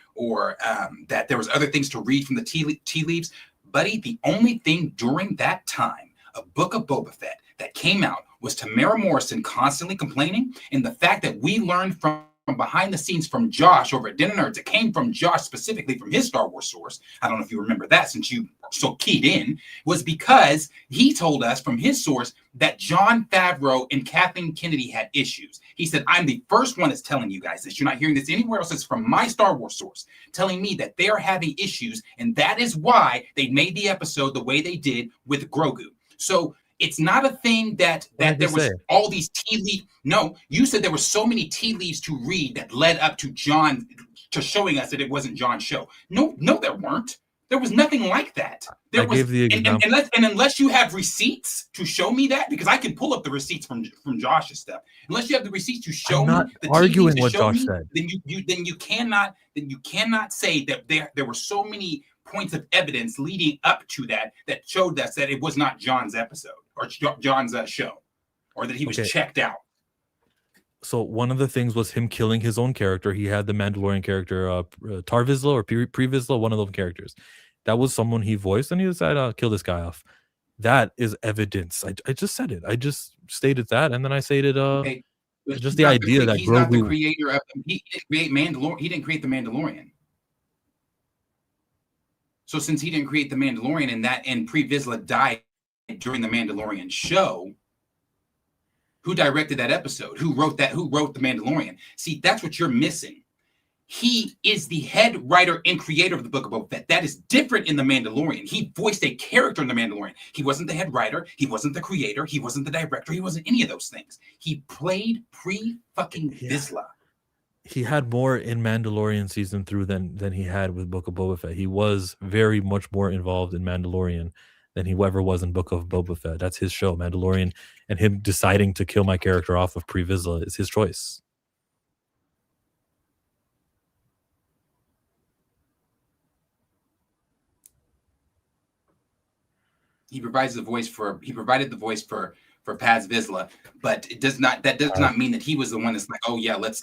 B: that there was other things to read from the tea leaves, buddy, the only thing during that time, a Book of Boba Fett that came out was Tamara Morrison constantly complaining, and the fact that we learned from behind the scenes from Josh over at Dinner Nerds, it came from Josh specifically from his Star Wars source. I don't know if you remember that since you so keyed in, was because he told us from his source that Jon Favreau and Kathleen Kennedy had issues. He said, "I'm the first one that's telling you guys this. You're not hearing this anywhere else. It's from my Star Wars source telling me that they are having issues, and that is why they made the episode the way they did with Grogu." So it's not a thing that there was all these tea leaves. No, you said there were so many tea leaves to read that led up to John to showing us that it wasn't John's show. No, there weren't. There was nothing like that.
A: Gave the example.
B: And unless you have receipts to show me that, because I can pull up the receipts from Josh's stuff. Unless you have the receipts to show me, the
A: arguing what Josh said,
B: then you cannot say that there were so many points of evidence leading up to that showed us that it was not John's episode or John's show, or that he was checked out.
A: So one of the things was him killing his own character. He had the Mandalorian character, Tar Vizsla or Pre Vizsla, one of those characters. That was someone he voiced, and he decided, "I'll kill this guy off." That is evidence. I just said it. I just stated that, and then I stated,
B: Okay, but
A: just the idea that
B: he's not the
A: Grogu.
B: creator of. He didn't create Mandalorian. He didn't create the Mandalorian. So since he didn't create the Mandalorian, and Pre Vizsla died during the Mandalorian show, who directed that episode? Who wrote that? Who wrote the Mandalorian? See, that's what you're missing. He is the head writer and creator of the Book of Boba Fett. That is different in The Mandalorian. He voiced a character in The Mandalorian. He wasn't the head writer. He wasn't the creator. He wasn't the director. He wasn't any of those things. He played Vizsla.
A: He had more in Mandalorian season 3 than he had with Book of Boba Fett. He was very much more involved in Mandalorian than he ever was in Book of Boba Fett. That's his show, Mandalorian, and him deciding to kill my character off of Pre Vizsla is his choice.
B: He provided the voice for Paz Vizsla, but it does not. That does not mean that he was the one that's like, oh yeah, let's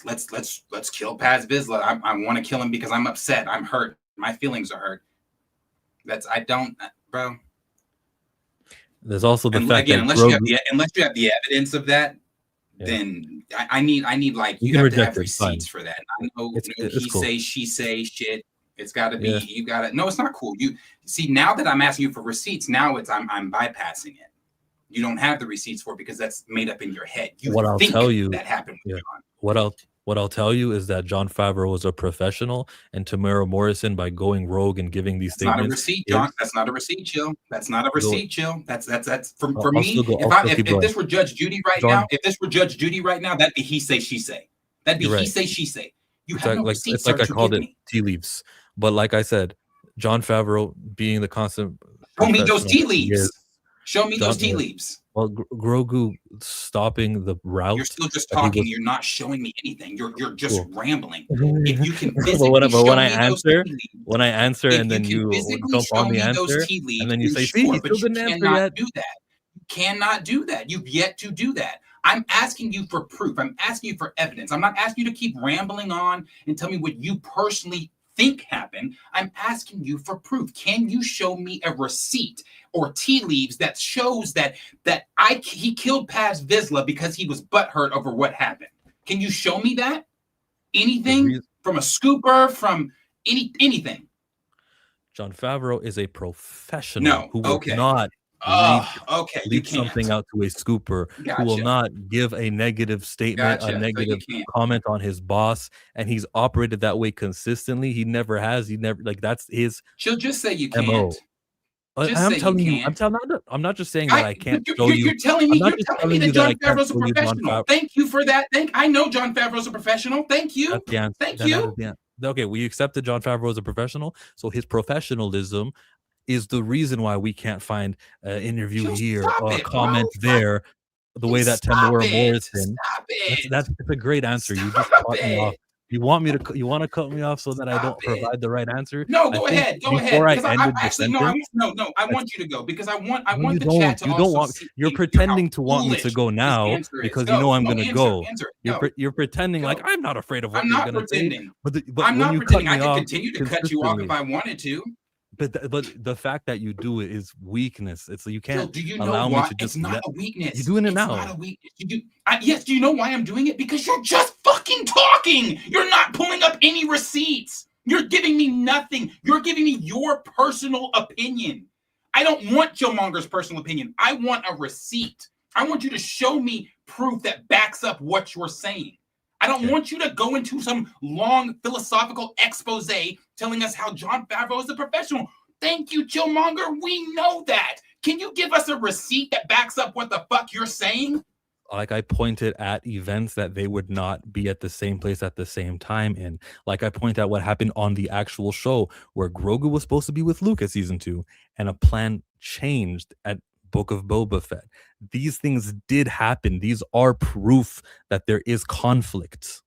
B: kill Paz Vizsla. I want to kill him because I'm upset. I'm hurt. My feelings are hurt. Bro.
A: There's also the fact
B: again,
A: that
B: unless you have the evidence of that, then I need like you have to have receipts for that. I know he cool. Say, she say shit. It's got to be you got to. No, it's not cool. You see now that I'm asking you for receipts. Now I'm bypassing it. You don't have the receipts for it because that's made up in your head.
A: What I'll tell you
B: that happened.
A: What I'll tell you is that Jon Favreau was a professional, and Tamara Morrison, by going rogue and giving these statements,
B: not a receipt, John. That's not a receipt, chill. That's not a receipt, chill. That's for me. If this were Judge Judy right now, that'd be he say she say. That'd be he say she say. You have no receipts. It's like I called it
A: tea leaves, but like I said, Jon Favreau being the constant.
B: Show me those tea leaves. Show me those tea leaves.
A: Well, Grogu stopping the route.
B: You're still just talking. You're not showing me anything. You're just rambling. If you can physically
A: when I answer, and then you don't on the answer, and then you say, "See, you still didn't answer yet."
B: Do that. You cannot do that. You've yet to do that. I'm asking you for proof. I'm asking you for evidence. I'm not asking you to keep rambling on and tell me what you personally think happened. I'm asking you for proof. Can you show me a receipt or tea leaves that shows that he killed Paz Vizsla because he was butthurt over what happened? Can you show me that? Anything from a scooper, from anything?
A: Jon Favreau is a professional who will not leak something out to a scooper, who will not give a negative statement, a negative comment on his boss, and he's operated that way consistently. He never that's his.
B: She'll just say you can't.
A: I'm telling you. I'm not just saying that I can't show you.
B: You're telling me that Jon Favreau's a professional. Thank you for that. I know Jon Favreau's a professional. Thank you. Thank you.
A: Okay, we accepted Jon Favreau as a professional, so his professionalism is the reason why we can't find an interview here or a comment there the way that Tamara Morrison. That's a great answer. You just cut me off. You want to cut me off so that I don't provide the right answer?
B: No, go ahead. Before I ended the sentence, I want you to go because I want the chat to also see.
A: You're pretending to want me to go now because you know I'm going to go. You're pretending like I'm not afraid of what you're going to say. But
B: I'm not pretending. I can continue to cut you off if I wanted to.
A: But the fact that you do it is weakness. It's you can't
B: allow me to just. It's not a weakness.
A: You're doing it now.
B: It's not a weakness. Yes. Do you know why I'm doing it? Because you're just fucking talking. You're not pulling up any receipts. You're giving me nothing. You're giving me your personal opinion. I don't want Killmonger's personal opinion. I want a receipt. I want you to show me proof that backs up what you're saying. I don't want you to go into some long philosophical expose telling us how Jon Favreau is a professional. Thank you, Killmonger. We know that. Can you give us a receipt that backs up what the fuck you're saying?
A: Like I pointed at events that they would not be at the same place at the same time in. Like I point at what happened on the actual show where Grogu was supposed to be with Luke at season 2 and a plan changed at Book of Boba Fett. These things did happen. These are proof that there is conflict.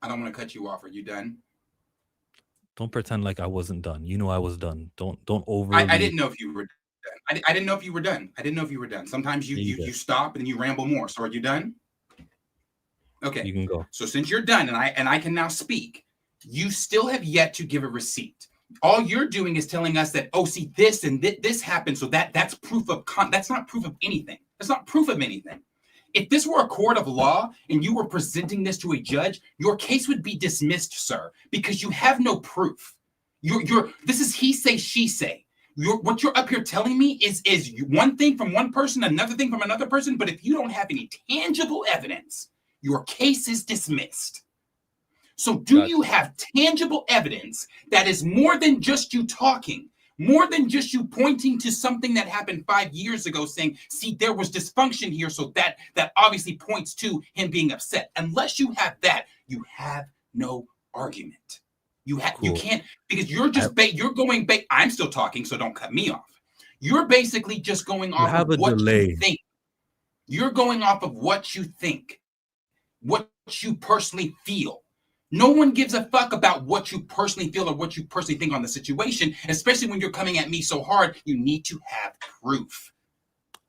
B: I don't want to cut you off. Are you done?
A: Don't pretend like I wasn't done. You know I was done. Don't over.
B: I didn't know if you were done. I didn't know if you were done. I didn't know if you were done. Sometimes you stop and you ramble more. So are you done? Okay.
A: You can go.
B: So since you're done and I can now speak, you still have yet to give a receipt. All you're doing is telling us that, oh, see, this and this happened. So that's proof of that's not proof of anything. That's not proof of anything. If this were a court of law and you were presenting this to a judge, your case would be dismissed, sir, because you have no proof. This is he say, she say. What you're up here telling me is one thing from one person, another thing from another person. But if you don't have any tangible evidence, your case is dismissed. So do you have tangible evidence that is more than just you talking? More than just you pointing to something that happened 5 years ago saying, see, there was dysfunction here. So that obviously points to him being upset. Unless you have that, you have no argument. You can't, because you're just, you're going, I'm still talking, so don't cut me off. You're basically just going off of what you think. You're going off of what you think, what you personally feel. No one gives a fuck about what you personally feel or what you personally think on the situation, especially when you're coming at me so hard. You need to have proof.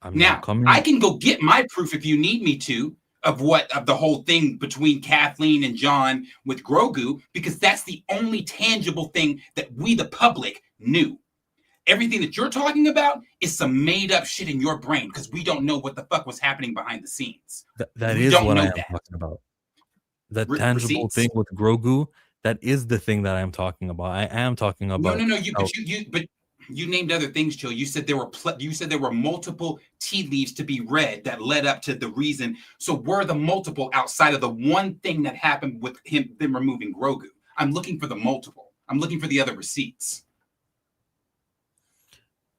B: I can go get my proof if you need me to of the whole thing between Kathleen and John with Grogu, because that's the only tangible thing that we, the public, knew. Everything that you're talking about is some made up shit in your brain because we don't know what the fuck was happening behind the scenes.
A: That is what I am talking about. The tangible thing with Grogu, that is the thing that I'm talking about. I am talking about.
B: No. But you named other things, Chill. You said there were multiple tea leaves to be read that led up to the reason. So were the multiple outside of the one thing that happened with them removing Grogu? I'm looking for the multiple. I'm looking for the other receipts.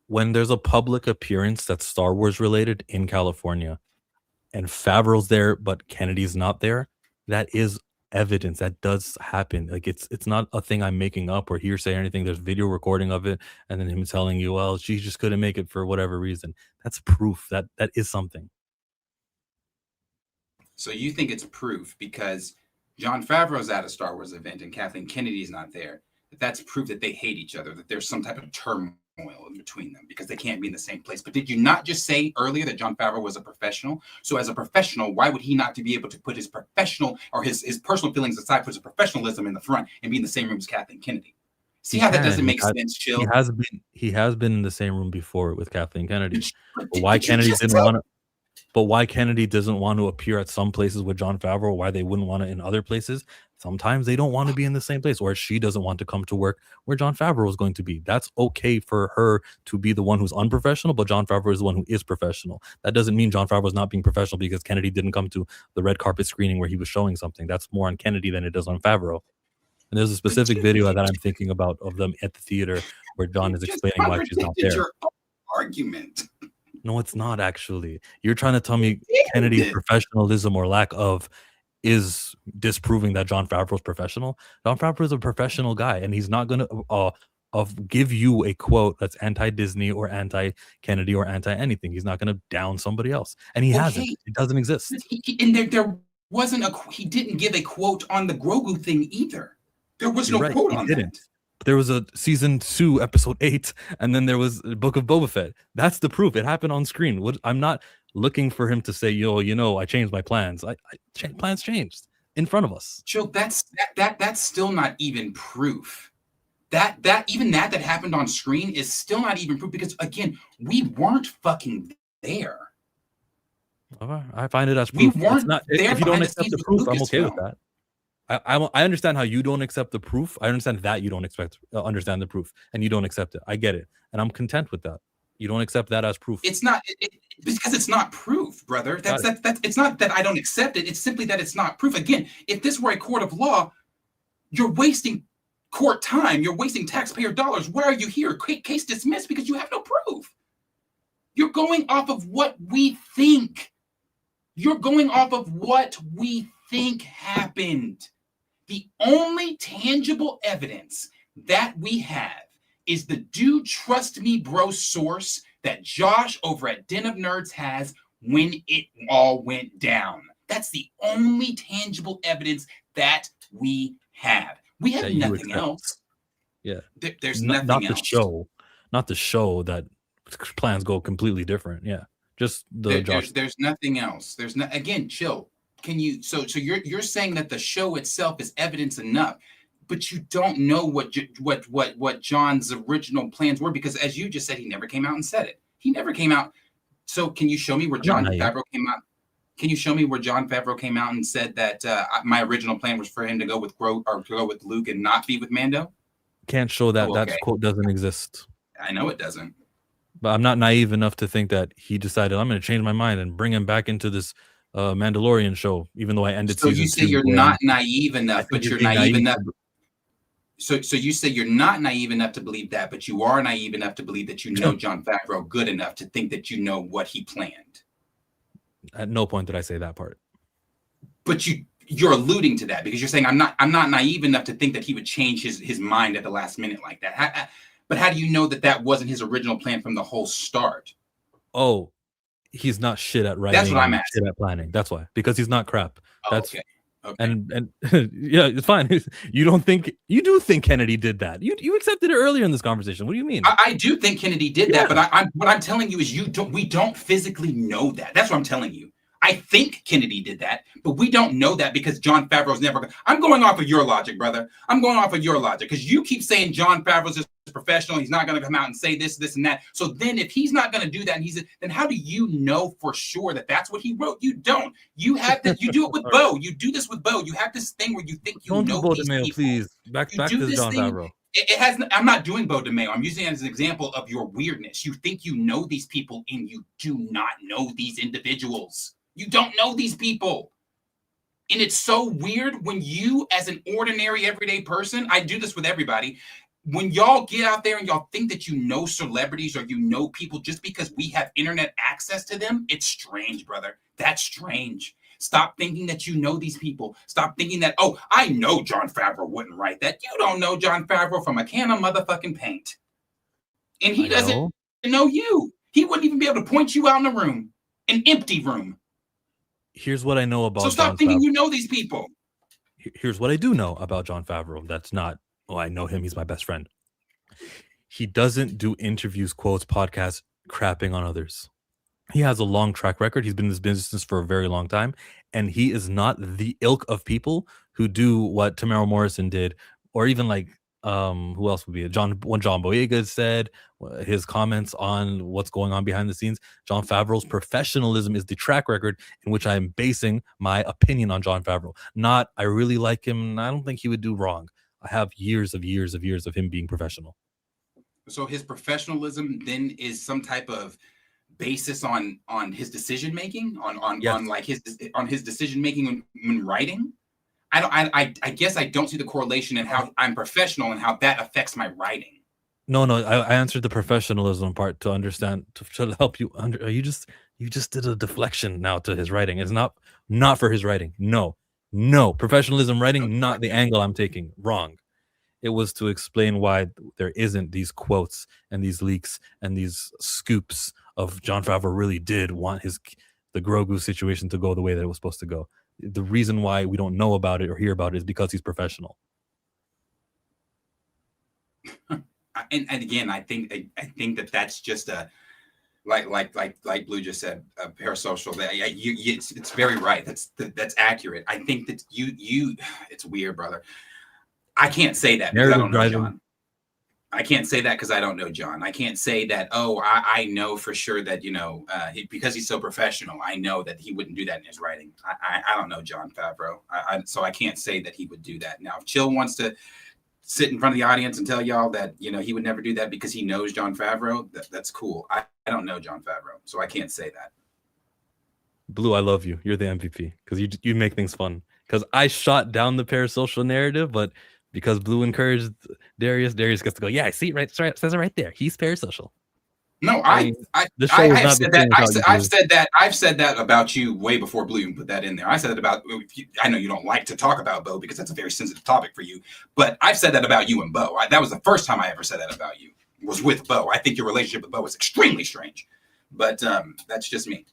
A: When there's a public appearance that's Star Wars related in California, and Favreau's there, but Kennedy's not there, that is evidence. That does happen. Like it's not a thing I'm making up or hearsay or anything. There's video recording of it, and then him telling you, well, she just couldn't make it for whatever reason. That's proof. That is something.
B: So you think it's proof because Jon Favreau's at a Star Wars event and Kathleen Kennedy's not there. That's proof that they hate each other, that there's some type of turmoil in between them because they can't be in the same place. But did you not just say earlier that Jon Favreau was a professional? So as a professional, why would he not to be able to put his professional or his personal feelings aside, put his professionalism in the front and be in the same room as Kathleen Kennedy? See how that doesn't make sense, Chill?
A: He has been in the same room before with Kathleen Kennedy. But why Kennedy didn't want to? But why Kennedy doesn't want to appear at some places with Jon Favreau? Why they wouldn't want to in other places? Sometimes they don't want to be in the same place, or she doesn't want to come to work where Jon Favreau is going to be. That's okay for her to be the one who's unprofessional, but Jon Favreau is the one who is professional. That doesn't mean Jon Favreau is not being professional because Kennedy didn't come to the red carpet screening where he was showing something. That's more on Kennedy than it does on Favreau. And there's a specific video that I'm thinking about of them at the theater where John is explaining why she's not there.
B: Your argument.
A: No, it's not actually. You're trying to tell me Kennedy's professionalism or lack of is disproving that Jon Favreau's professional. Jon Favreau is a professional guy, and he's not going to give you a quote that's anti-Disney or anti-Kennedy or anti-anything. He's not going to down somebody else, and he hasn't. It doesn't exist.
B: There wasn't he didn't give a quote on the Grogu thing either. There was no quote on that.
A: There was a season 2, episode 8, and then there was a Book of Boba Fett. That's the proof. It happened on screen. I'm not looking for him to say, I changed my plans. Plans changed in front of us.
B: Chill, that's still not even proof. That happened on screen is still not even proof because again, we weren't fucking there.
A: I find it as proof.
B: We weren't there.
A: If you don't accept the proof, I'm okay with that. I understand how you don't accept the proof. I understand that you don't understand the proof, and you don't accept it. I get it, and I'm content with that. You don't accept that as proof.
B: It's not because it's not proof, brother. That's it's not that I don't accept it. It's simply that it's not proof. Again, if this were a court of law, you're wasting court time. You're wasting taxpayer dollars. Why are you here? Case dismissed because you have no proof. You're going off of what we think. You're going off of what we think happened. The only tangible evidence that we have is the Do Trust Me Bro source that Josh over at Den of Nerds has when it all went down. That's the only tangible evidence that we have. We have nothing else.
A: Yeah.
B: There's nothing else.
A: Not the show that plans go completely different. Yeah, just the Josh.
B: There's nothing else. There's no, again, chill. Can you, so you're saying that the show itself is evidence enough, but you don't know what John's original plans were, because as you just said, he never came out and said it. He never came out. So can you show me where John Favreau came out? Can you show me where John Favreau came out and said that my original plan was for him to go with Luke and not be with Mando?
A: Can't show that. That quote doesn't exist.
B: I know it doesn't.
A: But I'm not naive enough to think that he decided I'm going to change my mind and bring him back into this Mandalorian show, even though I ended season 2. So
B: you say you're not naive enough, but you're naive enough. So you say you're not naive enough to believe that, but you are naive enough to believe that you know John Favreau good enough to think that you know what he planned.
A: At no point did I say that part.
B: But you're alluding to that because you're saying I'm not naive enough to think that he would change his mind at the last minute like that. But how do you know that wasn't his original plan from the whole start?
A: Oh, he's not shit at writing.
B: That's what I'm asking.
A: Shit at planning. That's why. Because he's not crap. That's
B: okay.
A: And yeah, it's fine. You do think Kennedy did that. You accepted it earlier in this conversation. What do you mean?
B: I do think Kennedy did that, but what I'm telling you is we don't physically know that. That's what I'm telling you. I think Kennedy did that, but we don't know that because John Favreau's never. I'm going off of your logic, brother. I'm going off of your logic because you keep saying John Favreau's just professional. He's not going to come out and say this, and that. So then, if he's not going to do that, then how do you know for sure that that's what he wrote? You don't. You have that. You do it with Bo. You do this with Bo. You have this thing where you think you
A: don't
B: know
A: do
B: these
A: DeMeo,
B: people.
A: Please. Back to John Favreau.
B: It has. I'm not doing Bo DeMeo. I'm using it as an example of your weirdness. You think you know these people, and you do not know these individuals. You don't know these people. And it's so weird when you, as an ordinary, everyday person, I do this with everybody, when y'all get out there and y'all think that you know celebrities or you know people just because we have internet access to them, it's strange, brother. That's strange. Stop thinking that you know these people. Stop thinking that, oh, I know John Favreau wouldn't write that. You don't know John Favreau from a can of motherfucking paint. And he doesn't know you. He wouldn't even be able to point you out in a room, an empty room.
A: Here's what I know about.
B: So stop
A: John
B: thinking
A: Favreau.
B: you know these people.
A: Here's what I do know about John Favreau. That's not, oh, I know him. He's my best friend. He doesn't do interviews, quotes, podcasts, crapping on others. He has a long track record. He's been in this business for a very long time. And he is not the ilk of people who do what Tamara Morrison did, or even like, who else would be it? John Boyega said, his comments on what's going on behind the scenes. John Favreau's professionalism is the track record in which I am basing my opinion on John Favreau. Not, I really like him, and I don't think he would do wrong. I have years of him being professional.
B: So his professionalism then is some type of basis on his decision making, on his decision making when writing. I guess I don't see the correlation in how I'm professional and how that affects my writing.
A: No, I answered the professionalism part to understand, to help you under. You just did a deflection now to his writing. It's not for his writing. No, professionalism writing, not the angle I'm taking. Wrong. It was to explain why there isn't these quotes and these leaks and these scoops of John Favreau really did want the Grogu situation to go the way that it was supposed to go. The reason why we don't know about it or hear about it is because he's professional.
B: And again, I think that that's just a like Blue just said, a parasocial. It's very right. That's accurate. I think that you it's weird, brother. I can't say that because I don't know John. I can't say that because I don't know John. I can't say that, I know for sure that, because he's so professional, I know that he wouldn't do that in his writing. I don't know John Favreau. So I can't say that he would do that. Now, if Chill wants to sit in front of the audience and tell y'all that, he would never do that because he knows John Favreau, that's cool. I don't know John Favreau, so I can't say that.
A: Blue, I love you. You're the MVP because you make things fun. Because I shot down the parasocial narrative, but because Blue encouraged Darius gets to go, yeah, I see it right. It says it right there. He's parasocial.
B: No, I've said that about you way before Blue even put that in there. I said it about, I know you don't like to talk about Bo because that's a very sensitive topic for you, but I've said that about you and Bo. That was the first time I ever said that about you, was with Bo. I think your relationship with Bo is extremely strange, but that's just me.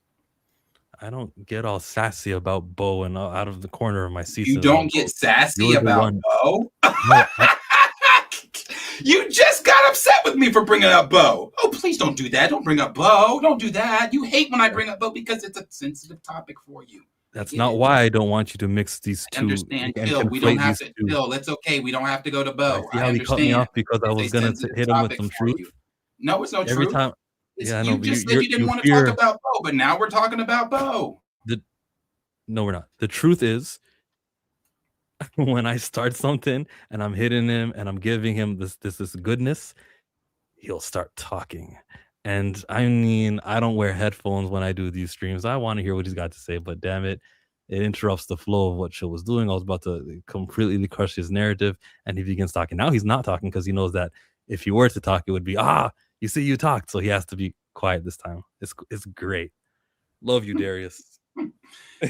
A: I don't get all sassy about Bo and out of the corner of my seat.
B: You don't get sassy about Bo? You just got upset with me for bringing up Bo. Oh, please don't do that. Don't bring up Bo. Don't do that. You hate when I bring up Bo because it's a sensitive topic for you.
A: That's not why I don't want you to mix these
B: I
A: two
B: understand,
A: and
B: Chill. We don't
A: conflate
B: have
A: these
B: to
A: two.
B: chill. It's okay. We don't have to go to
A: I
B: Bo.
A: see
B: I
A: how he cut me
B: understand.
A: off because I
B: It's
A: was
B: a
A: gonna
B: sensitive
A: hit him with
B: topic
A: some
B: for
A: truth.
B: you. No, it's no
A: Every
B: truth.
A: time, yeah, I know,
B: You
A: but
B: just said you didn't want to
A: fear
B: talk about Bo, but now we're talking about Bo.
A: no, we're not. The truth is, when I start something and I'm hitting him and I'm giving him this goodness, he'll start talking. And I mean, I don't wear headphones when I do these streams. I want to hear what he's got to say, but damn it, it interrupts the flow of what Chill was doing. I was about to completely crush his narrative, and he begins talking. Now he's not talking because he knows that if he were to talk, it would be you see, you talked, so he has to be quiet this time. It's great. Love you, Darius.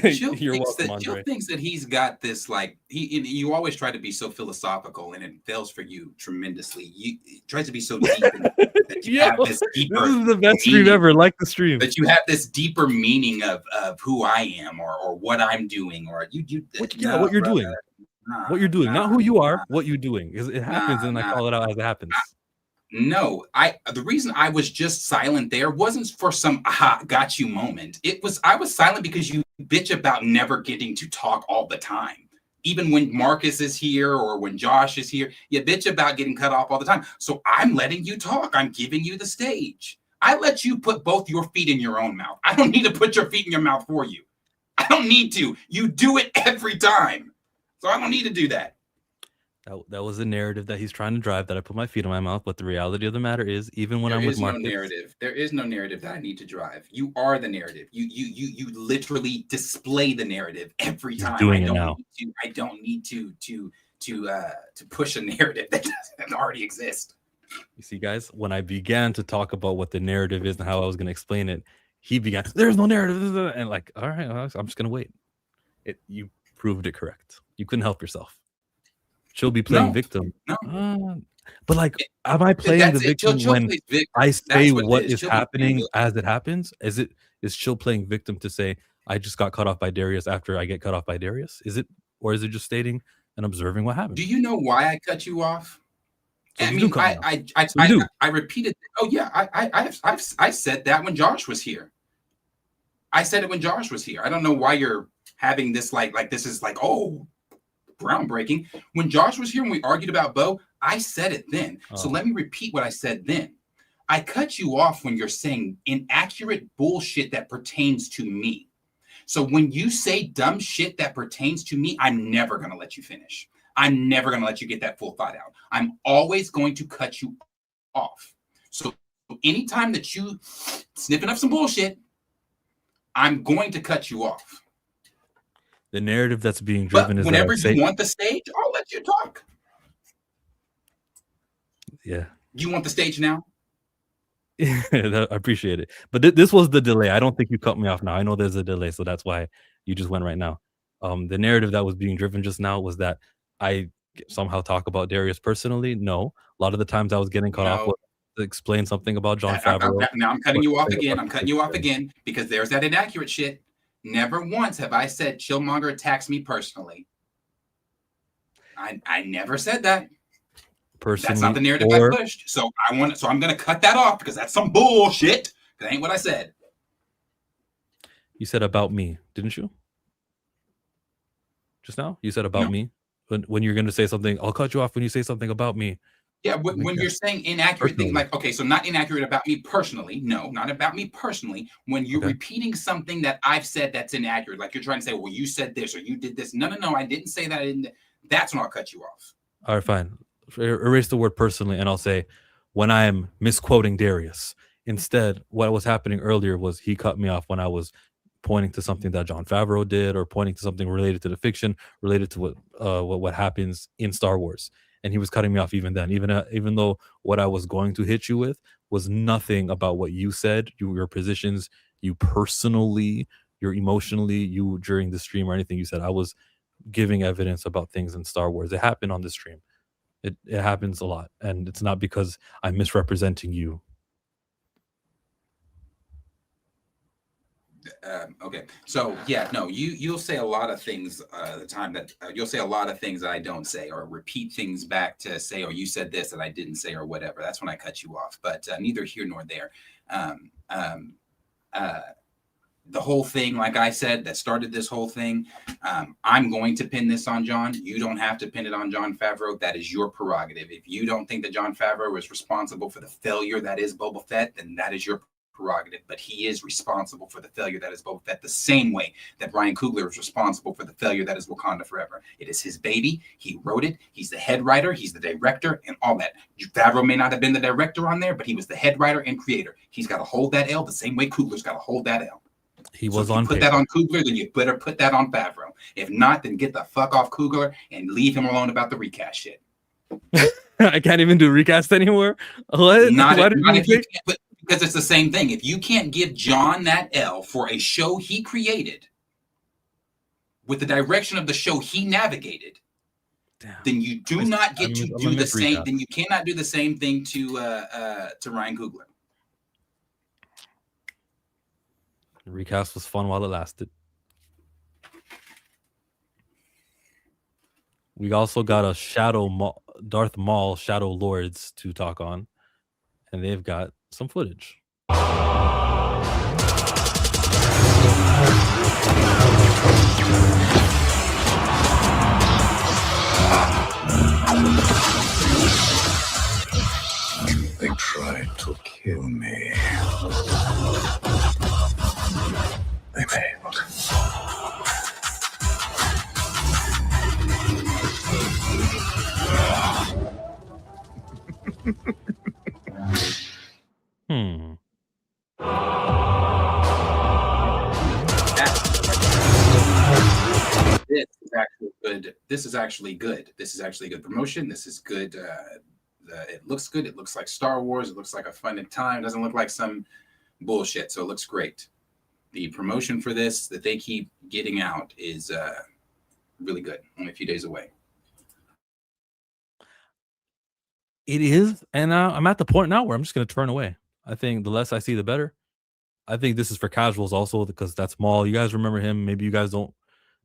A: You're welcome, Andre.
B: Jill thinks that he's got this like you always try to be so philosophical and it fails for you tremendously. He tries to be so deep that you have this deeper.
A: This is the best stream ever. Like the stream.
B: That you have this deeper meaning of who I am or what I'm doing or
A: what you're doing. What you're doing, not who you are. What you're doing is it happens, and I call it out as it happens.
B: No, the reason I was just silent there wasn't for some got you moment. I was silent because you bitch about never getting to talk all the time. Even when Marcus is here or when Josh is here, you bitch about getting cut off all the time. So I'm letting you talk. I'm giving you the stage. I let you put both your feet in your own mouth. I don't need to put your feet in your mouth for you. I don't need to. You do it every time. So I don't need to do that.
A: That was a narrative that he's trying to drive, that I put my feet in my mouth. But the reality of the matter is, even when I'm with Marcus,
B: there is no narrative that I need to drive. You are the narrative. You literally display the narrative every time. I don't need to push a narrative that doesn't already exist.
A: You see, guys, when I began to talk about what the narrative is and how I was going to explain it, he began, there's no narrative, and like, all right, I'm just going to wait. You proved it correct. You couldn't help yourself. She'll be playing victim. No. But like, am I playing the victim when I say what is happening as it happens? Is Chill playing victim to say, I just got cut off by Darius after I get cut off by Darius? Or is it just stating and observing what happened?
B: Do you know why I cut you off?
A: So
B: I repeated. Oh yeah, I said that when Josh was here. I said it when Josh was here. I don't know why you're having this like this is like groundbreaking. When Josh was here and we argued about Bo, I said it then. So let me repeat what I said then. I cut you off when you're saying inaccurate bullshit that pertains to me. So when you say dumb shit that pertains to me, I'm never going to let you finish. I'm never going to let you get that full thought out. I'm always going to cut you off. So anytime that you sniffing up some bullshit, I'm going to cut you off.
A: The narrative that's being driven is
B: whenever you want the stage, I'll let you talk.
A: Yeah.
B: You want the stage now?
A: I appreciate it. But this was the delay. I don't think you cut me off now. I know there's a delay, so that's why you just went right now. The narrative that was being driven just now was that I somehow talk about Darius personally. No. A lot of the times I was getting cut off to explain something about Jon Favreau.
B: Now I'm cutting you off again. I'm cutting you off again because there's that inaccurate shit. Never once have I said Chillmonger attacks me personally. I never said that.
A: Personally,
B: that's not the narrative I pushed. So I'm gonna cut that off because that's some bullshit. That ain't what I said.
A: You said about me, didn't you? Just now? You said about me? When you're gonna say something, I'll cut you off when you say something about me.
B: Yeah, when you're saying inaccurate things, like, okay, so not inaccurate about me personally. No, not about me personally. When you're repeating something that I've said that's inaccurate, like you're trying to say, well, you said this or you did this. No, I didn't say that. That's when I'll cut you off.
A: All right, fine. Erase the word personally, and I'll say, when I am misquoting Darius. Instead, what was happening earlier was he cut me off when I was pointing to something that Jon Favreau did or pointing to something related to the fiction, related to what happens in Star Wars. And he was cutting me off even then, even though what I was going to hit you with was nothing about what you said, your positions, you personally, your emotionally, you during the stream or anything you said. I was giving evidence about things in Star Wars. It happened on the stream. It happens a lot. And it's not because I'm misrepresenting you.
B: Okay, so yeah, no, you'll say a lot of things the time that you'll say a lot of things that I don't say, or repeat things back to say, or you said this that I didn't say, or whatever. That's when I cut you off. But neither here nor there. Um, um, uh, the whole thing, like I said, that started this whole thing. I'm going to pin this on John. You don't have to pin it on Jon Favreau. That is your prerogative. If you don't think that Jon Favreau is responsible for the failure that is Boba Fett, then that is your prerogative. But he is responsible for the failure that is Boba Fett, the same way that Ryan Coogler is responsible for the failure that is Wakanda Forever. It is his baby. He wrote it. He's the head writer. He's the director and all that. Favreau may not have been the director on there, but he was the head writer and creator. He's got to hold that L the same way Coogler's got to hold that L.
A: He
B: So
A: was
B: if you
A: on
B: put
A: paper.
B: that on Coogler, then you better put that on Favreau. If not, then get the fuck off Coogler and leave him alone about the recast shit.
A: I can't even do recast anymore. What?
B: Not
A: Why
B: if,
A: did
B: not
A: you
B: if you
A: think?
B: can't, because it's the same thing. If you can't give John that L for a show he created with the direction of the show he navigated,
A: Damn.
B: then you do not get to
A: I'm
B: do
A: gonna
B: the
A: miss
B: same.
A: recast.
B: Then you cannot do the same thing to Ryan Coogler.
A: Recast was fun while it lasted. We also got a Darth Maul Shadow Lords to talk on, and they've got some footage.
F: They tried to kill me. They failed.
A: Hmm.
B: This is actually good. This is actually good. This is actually good promotion. This is good. It looks good. It looks like Star Wars. It looks like a fun time. It doesn't look like some bullshit. So it looks great. The promotion for this that they keep getting out is really good. Only a few days away.
A: It is, and I'm at the point now where I'm just going to turn away. I think the less I see, the better. I think this is for casuals also because that's Maul. You guys remember him? Maybe you guys don't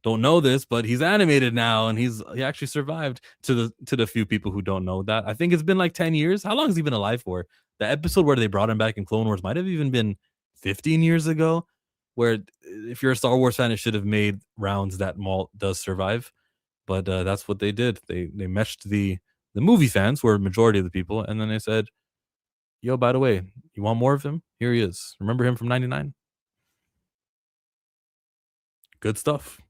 A: know this, but he's animated now, and he actually survived. To the few people who don't know that, I think it's been like 10 years. How long has he been alive for? The episode where they brought him back in Clone Wars might have even been 15 years ago. Where if you're a Star Wars fan, it should have made rounds that Maul does survive, but that's what they did. They meshed the movie fans, were a majority of the people, and then they said, "Yo, by the way, you want more of him? Here he is. Remember him from '99? Good stuff."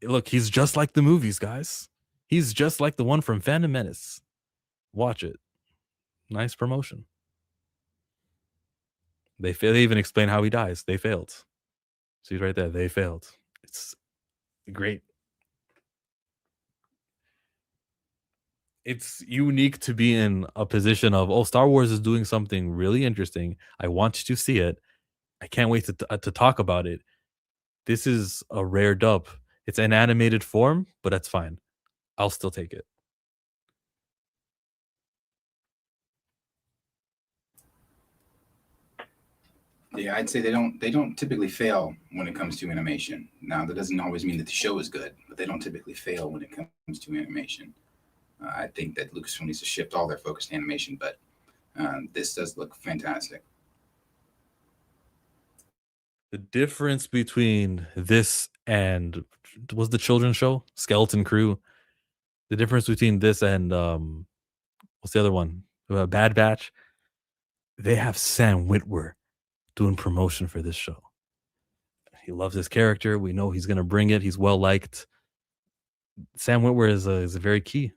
A: Look, he's just like the movies, guys. He's just like the one from Phantom Menace. Watch it. Nice promotion. They even explain how he dies. They failed. See right there. They failed. It's great. It's unique to be in a position of, oh, Star Wars is doing something really interesting. I want you to see it. I can't wait to talk about it. This is a rare dub. It's an animated form, but that's fine. I'll still take it.
B: Yeah, I'd say they don't typically fail when it comes to animation. Now, that doesn't always mean that the show is good, but they don't typically fail when it comes to animation. I think that Lucasfilm needs to shift all their focus to animation, but this does look fantastic.
A: The difference between this and was the children's show Skeleton Crew. The difference between this and what's the other one? Bad Batch. They have Sam Witwer doing promotion for this show. He loves his character. We know he's going to bring it. He's well liked. Sam Witwer is a very key.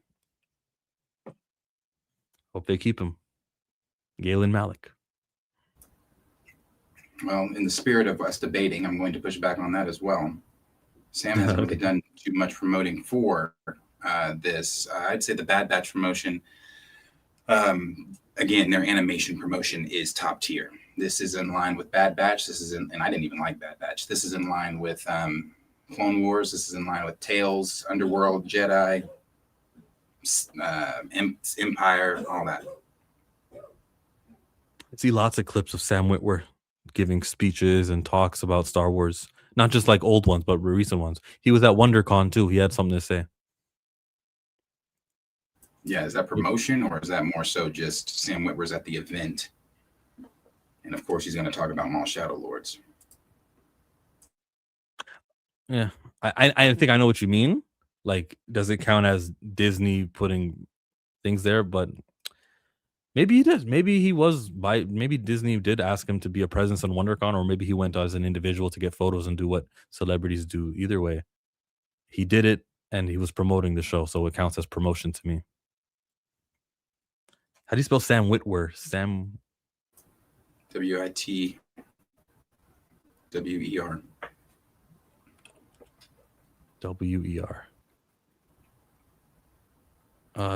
A: Hope they keep him. Galen Malik.
B: Well, in the spirit of us debating, I'm going to push back on that as well. Sam hasn't really done too much promoting for this. I'd say the Bad Batch promotion, again, their animation promotion is top tier. This is in line with Bad Batch. And I didn't even like Bad Batch. This is in line with Clone Wars. This is in line with Tales, Underworld, Jedi, Empire, all that.
A: I see lots of clips of Sam Witwer giving speeches and talks about Star Wars, not just like old ones, but recent ones. He was at WonderCon too. He had something to say.
B: Yeah, is that promotion or is that more so just Sam Witwer's at the event? And of course, he's going to talk about Maul Shadow Lords.
A: Yeah, I think I know what you mean. Like, does it count as Disney putting things there? But maybe he did. Maybe he was by. Maybe Disney did ask him to be a presence on WonderCon, or maybe he went as an individual to get photos and do what celebrities do. Either way, he did it, and he was promoting the show, so it counts as promotion to me. How do you spell Sam Witwer? Sam
B: WITWER.
A: WER.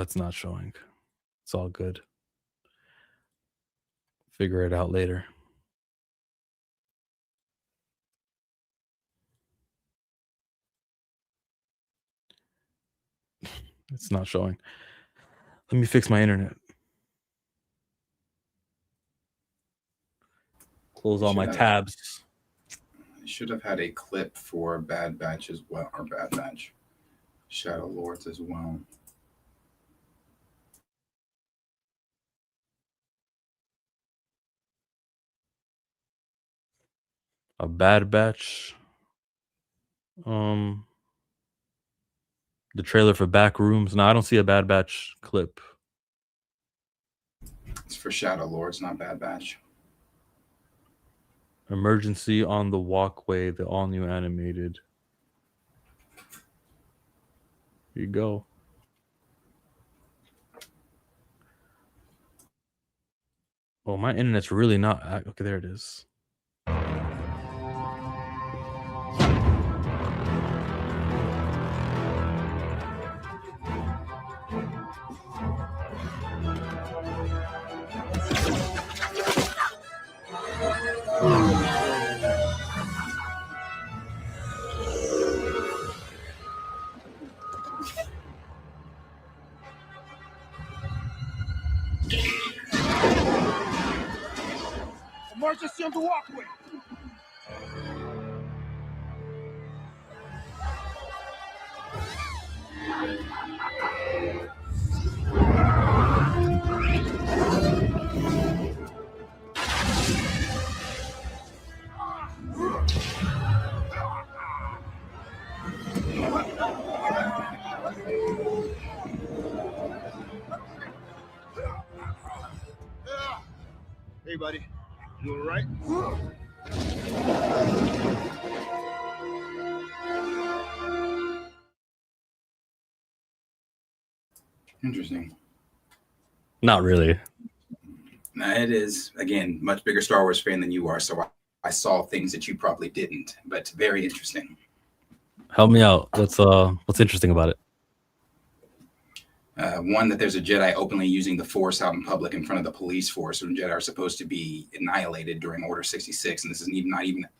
A: It's not showing. It's all good. Figure it out later. It's not showing. Let me fix my internet. Close all my tabs.
B: I should have had a clip for Bad Batch as well, or Bad Batch, Shadow Lords as well.
A: A Bad Batch. The trailer for Back Rooms. No, I don't see a Bad Batch clip.
B: It's for Shadow Lords, not Bad Batch.
A: Emergency on the Walkway, the all new animated. Here you go. Oh, my internet's really not. Okay, there it is.
G: Emergency on the walkway. Hey, buddy. You all right?
B: Interesting.
A: Not really.
B: Now, it is, again, much bigger Star Wars fan than you are, so I saw things that you probably didn't, but very interesting.
A: Help me out. What's interesting about it?
B: One, that there's a Jedi openly using the Force out in public in front of the police force when Jedi are supposed to be annihilated during Order 66, and this is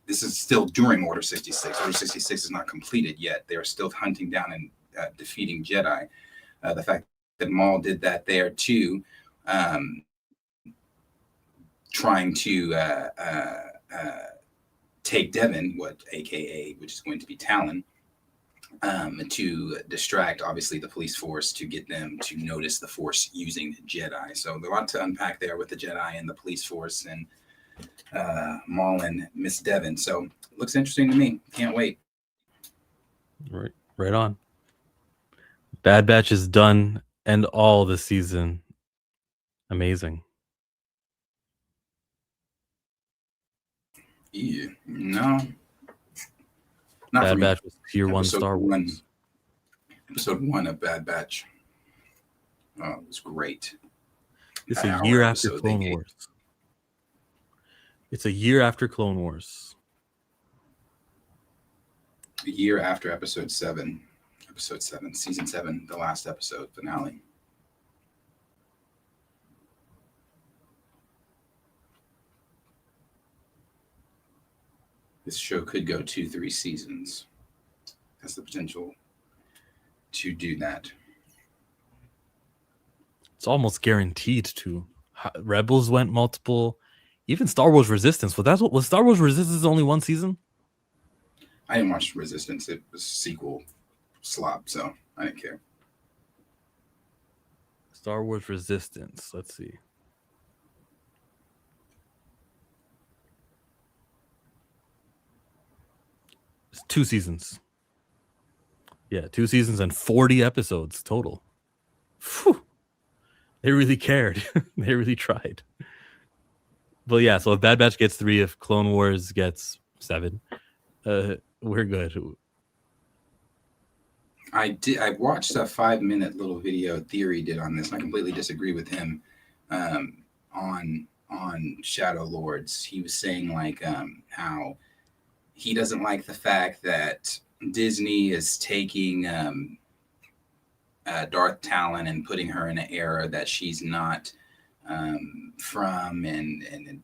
B: this is still during Order 66. Order 66 is not completed yet. They are still hunting down and defeating Jedi. The fact that Maul did that there too, trying to take Devin, AKA, which is going to be Talon, to distract, obviously, the police force to get them to notice the Force using Jedi. So there's a lot to unpack there with the Jedi and the police force and Maul and Miss Devin. So it looks interesting to me. Can't wait.
A: Right on. Bad Batch is done and all this season. Amazing.
B: Yeah, no. Not
A: Bad
B: for me.
A: Batch was tier 1 Star Wars.
B: Episode 1 of Bad Batch. Oh, it was great.
A: It's a year after Clone Wars. It's a year after Clone Wars.
B: A year after episode 7. Episode 7, season 7, the last episode finale. This show could go 2-3 seasons. Has the potential to do that.
A: It's almost guaranteed to. Rebels went multiple. Even Star Wars Resistance. Well, that's what was Star Wars Resistance only one season?
B: I didn't watch Resistance. It was sequel slop, so I didn't care.
A: Star Wars Resistance. Let's see. It's 2 seasons. Yeah, 2 seasons and 40 episodes total. Phew. They really cared. They really tried. But yeah, so if Bad Batch gets 3, if Clone Wars gets 7, we're good.
B: I watched a 5-minute little video Theory did on this, and I completely disagree with him on Shadow Lords. He was saying like how he doesn't like the fact that Disney is taking Darth Talon and putting her in an era that she's not from, and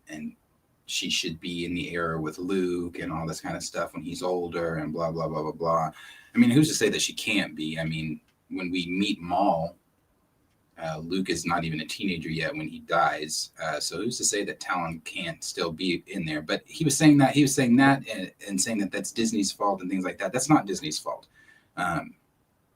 B: she should be in the era with Luke and all this kind of stuff when he's older and blah blah blah blah blah. I mean, who's to say that she can't be? I mean, when we meet Maul, Luke is not even a teenager yet when he dies. So who's to say that Talon can't still be in there? But he was saying that and saying that that's Disney's fault and things like that. That's not Disney's fault.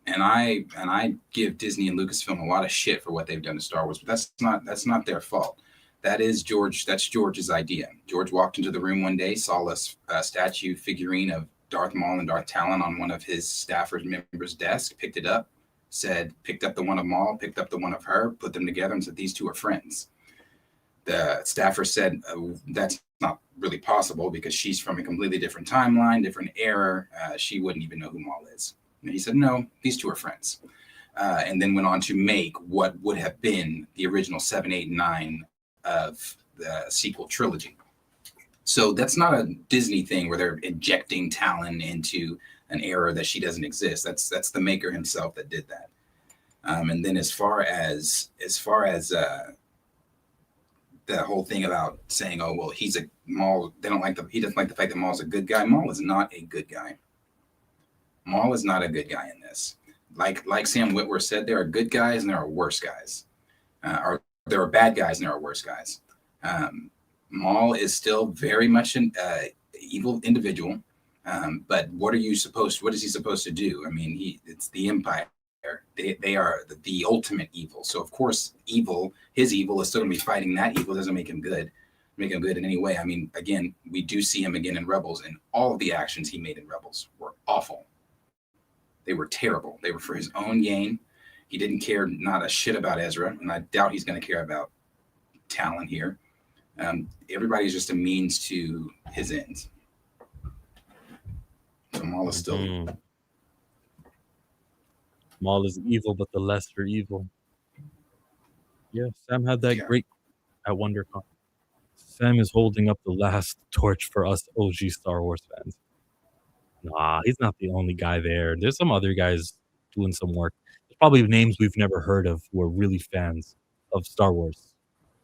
B: And I give Disney and Lucasfilm a lot of shit for what they've done to Star Wars, but that's not their fault. That's George's idea. George walked into the room one day, saw a statue figurine of Darth Maul and Darth Talon on one of his staffers member's desk, picked it up, picked up the one of Maul, picked up the one of her, put them together and said, these two are friends. The staffer said, that's not really possible because she's from a completely different timeline, different era. She wouldn't even know who Maul is. And he said, no, these two are friends. And then went on to make what would have been the original 7, 8, and 9 of the sequel trilogy. So that's not a Disney thing where they're injecting Talon into an era that she doesn't exist. That's the maker himself that did that. And then as far as the whole thing about saying, oh well, he's a Maul. He doesn't like the fact that Maul's a good guy. Maul is not a good guy. Maul is not a good guy in this. Like Sam Witwer said, there are good guys and there are worse guys. Or there are bad guys and there are worse guys. Maul is still very much an evil individual. But what is he supposed to do? I mean, it's the Empire. They are the ultimate evil. So of course, his evil is still going to be fighting that evil. It doesn't make him good. Make him good in any way. I mean, again, we do see him again in Rebels, and all of the actions he made in Rebels were awful. They were terrible. They were for his own gain. He didn't care not a shit about Ezra, and I doubt he's going to care about Talon here. Everybody's just a means to his ends. So Maul is still...
A: Maul is evil, but the lesser evil. Yeah, Sam had that great at WonderCon. Sam is holding up the last torch for us OG Star Wars fans. Nah, he's not the only guy there. There's some other guys doing some work. There's probably names we've never heard of who are really fans of Star Wars,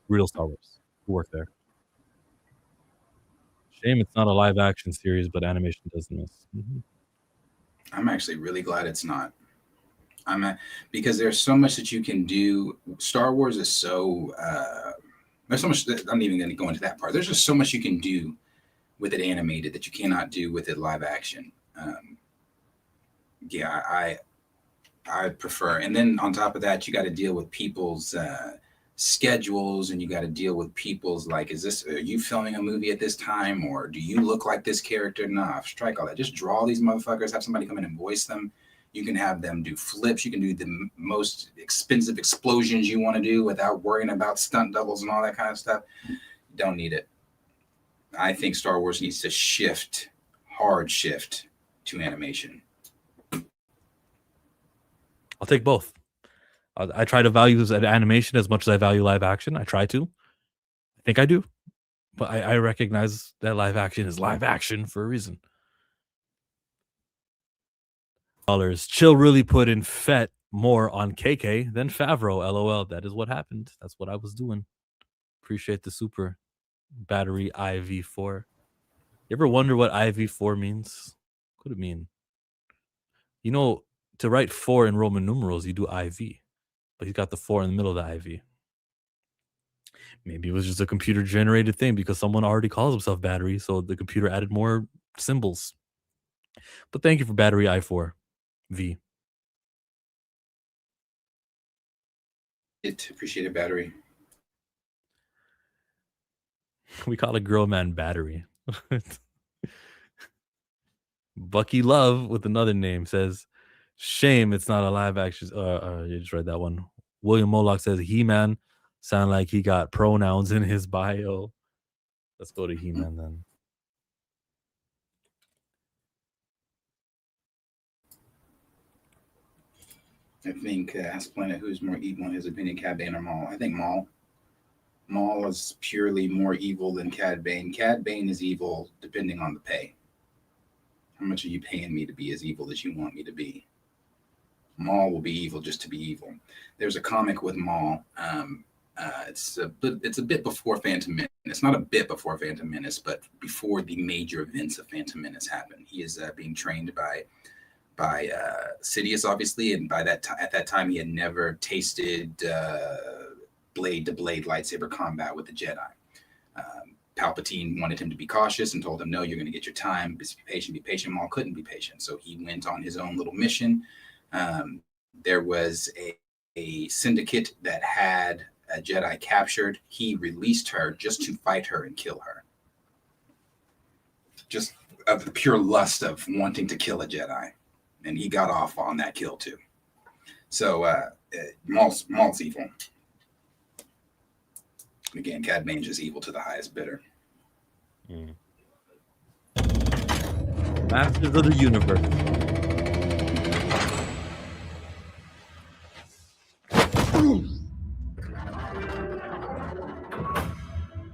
A: real Star Wars, who work there. Shame it's not a live action series, but animation does miss. Mm-hmm.
B: I'm actually really glad it's not. Because there's so much that you can do. Star Wars is so there's so much that I'm not even going to go into that part. There's just so much you can do with it animated that you cannot do with it live action. I prefer. And then on top of that, you got to deal with people's schedules, and you got to deal with people's like, are you filming a movie at this time, or do you look like this character? Nah, strike all that. Just draw these motherfuckers. Have somebody come in and voice them. You can have them do flips. You can do the most expensive explosions you want to do without worrying about stunt doubles and all that kind of stuff. You don't need it. I think Star Wars needs to hard shift to animation.
A: I'll take both. I try to value animation as much as I value live action. I try to. I think I do. But I recognize that live action is live action for a reason. Chill really put in Fett more on KK than Favreau. LOL. That is what happened. That's what I was doing. Appreciate the super battery IV4. You ever wonder what IV4 means? What could it mean? You know, to write 4 in Roman numerals, you do IV. But he's got the 4 in the middle of the IV. Maybe it was just a computer generated thing because someone already calls himself Battery, so the computer added more symbols. But thank you for Battery I4 V.
B: It appreciated Battery.
A: We call a girl man Battery. Bucky Love with another name says, "Shame it's not a live action." You just read that one. William Moloch says, "He-Man sound like he got pronouns in his bio." Let's go to He-Man then.
B: I think Ask Planet who's more evil in his opinion, Cad Bane or Maul. I think Maul. Maul is purely more evil than Cad Bane. Cad Bane is evil depending on the pay. How much are you paying me to be as evil as you want me to be? Maul will be evil just to be evil. There's a comic with Maul. It's a bit before Phantom Menace. Not a bit before Phantom Menace, but before the major events of Phantom Menace happen. He is being trained by Sidious, obviously, and at that time he had never tasted blade to blade lightsaber combat with the Jedi. Palpatine wanted him to be cautious and told him, "No, you're going to get your time. Just be patient, be patient." Maul couldn't be patient, so he went on his own little mission. There was a syndicate that had a Jedi captured. He released her just to fight her and kill her. Just of the pure lust of wanting to kill a Jedi. And he got off on that kill too. So Maul's evil. Again, Cad Bane's just evil to the highest bidder.
A: Masters of the Universe.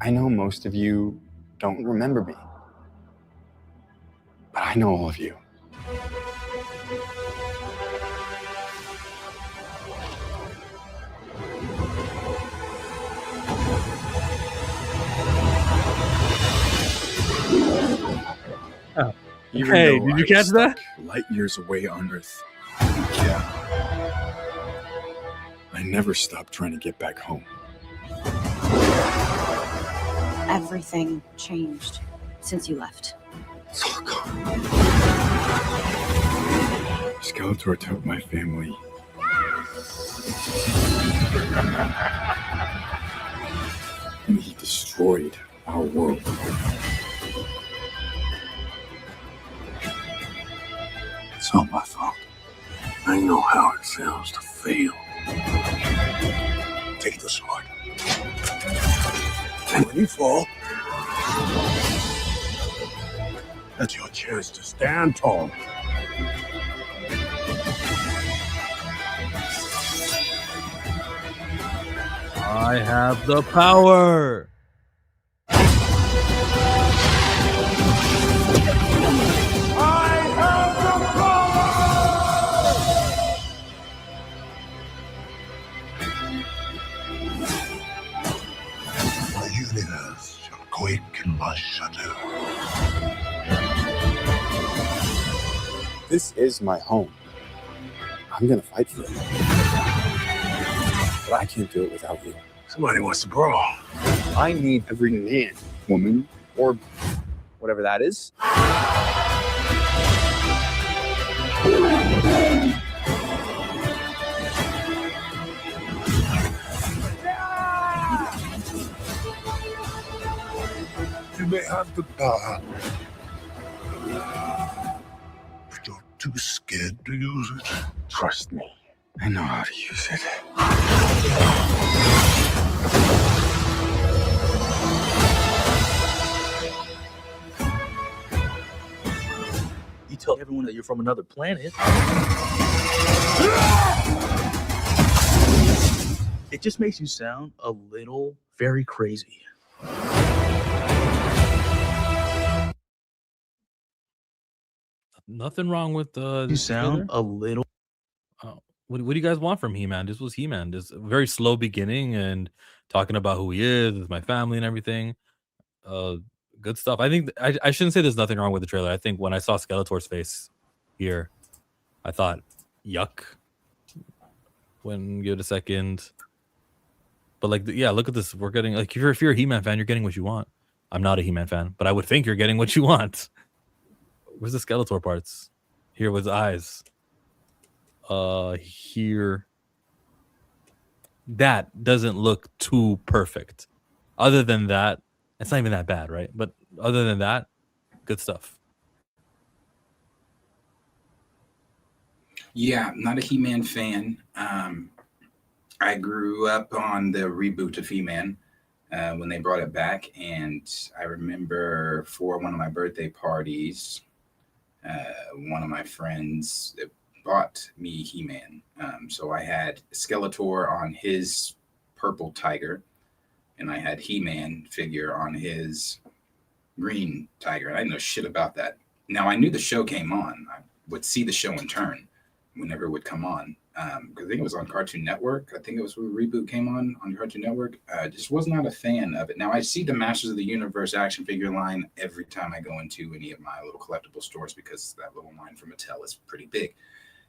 H: I know most of you don't remember me, but I know all of you.
A: Oh.
F: Even
A: Hey,
F: though
A: did you
F: I
A: catch
F: was
A: that?
F: stuck light years away on Earth. Yeah. I never stopped trying to get back home.
I: Everything changed since you left.
F: It's all gone. Skeletor took my family. And he destroyed our world. It's all my fault. I know how it feels to fail. Take the sword. And when you fall, that's your chance to stand tall.
A: I have the power.
F: The universe shall quake in my shadow.
H: This is my home. I'm gonna fight for it. But I can't do it without you.
F: Somebody wants to brawl.
H: I need every man, woman, or whatever that is.
F: You may have the power, but you're too scared to use it. Trust me, I know how to use it.
J: You tell everyone that you're from another planet. It just makes you sound a little very crazy.
A: Nothing wrong with
J: You sound a little.
A: What do you guys want from He-Man? This was He-Man. This very slow beginning and talking about who he is with my family and everything. Good stuff. I think I shouldn't say there's nothing wrong with the trailer. I think when I saw Skeletor's face here, I thought, yuck. When give it a second. But like, yeah, look at this. We're getting like if you're a He-Man fan, you're getting what you want. I'm not a He-Man fan, but I would think you're getting what you want. Where's the Skeletor parts? Here with eyes. Here. That doesn't look too perfect. Other than that, it's not even that bad, right? But other than that, good stuff.
B: Yeah, not a He-Man fan. I grew up on the reboot of He-Man when they brought it back, and I remember for one of my birthday parties, one of my friends bought me He-Man. So I had Skeletor on his purple tiger, and I had He-Man figure on his green tiger. And I didn't know shit about that. Now I knew the show came on. I would see the show in turn whenever it would come on. Because I think it was on Cartoon Network. I think it was when Reboot came on Cartoon Network. Just was not a fan of it. Now I see the Masters of the Universe action figure line every time I go into any of my little collectible stores because that little line from Mattel is pretty big,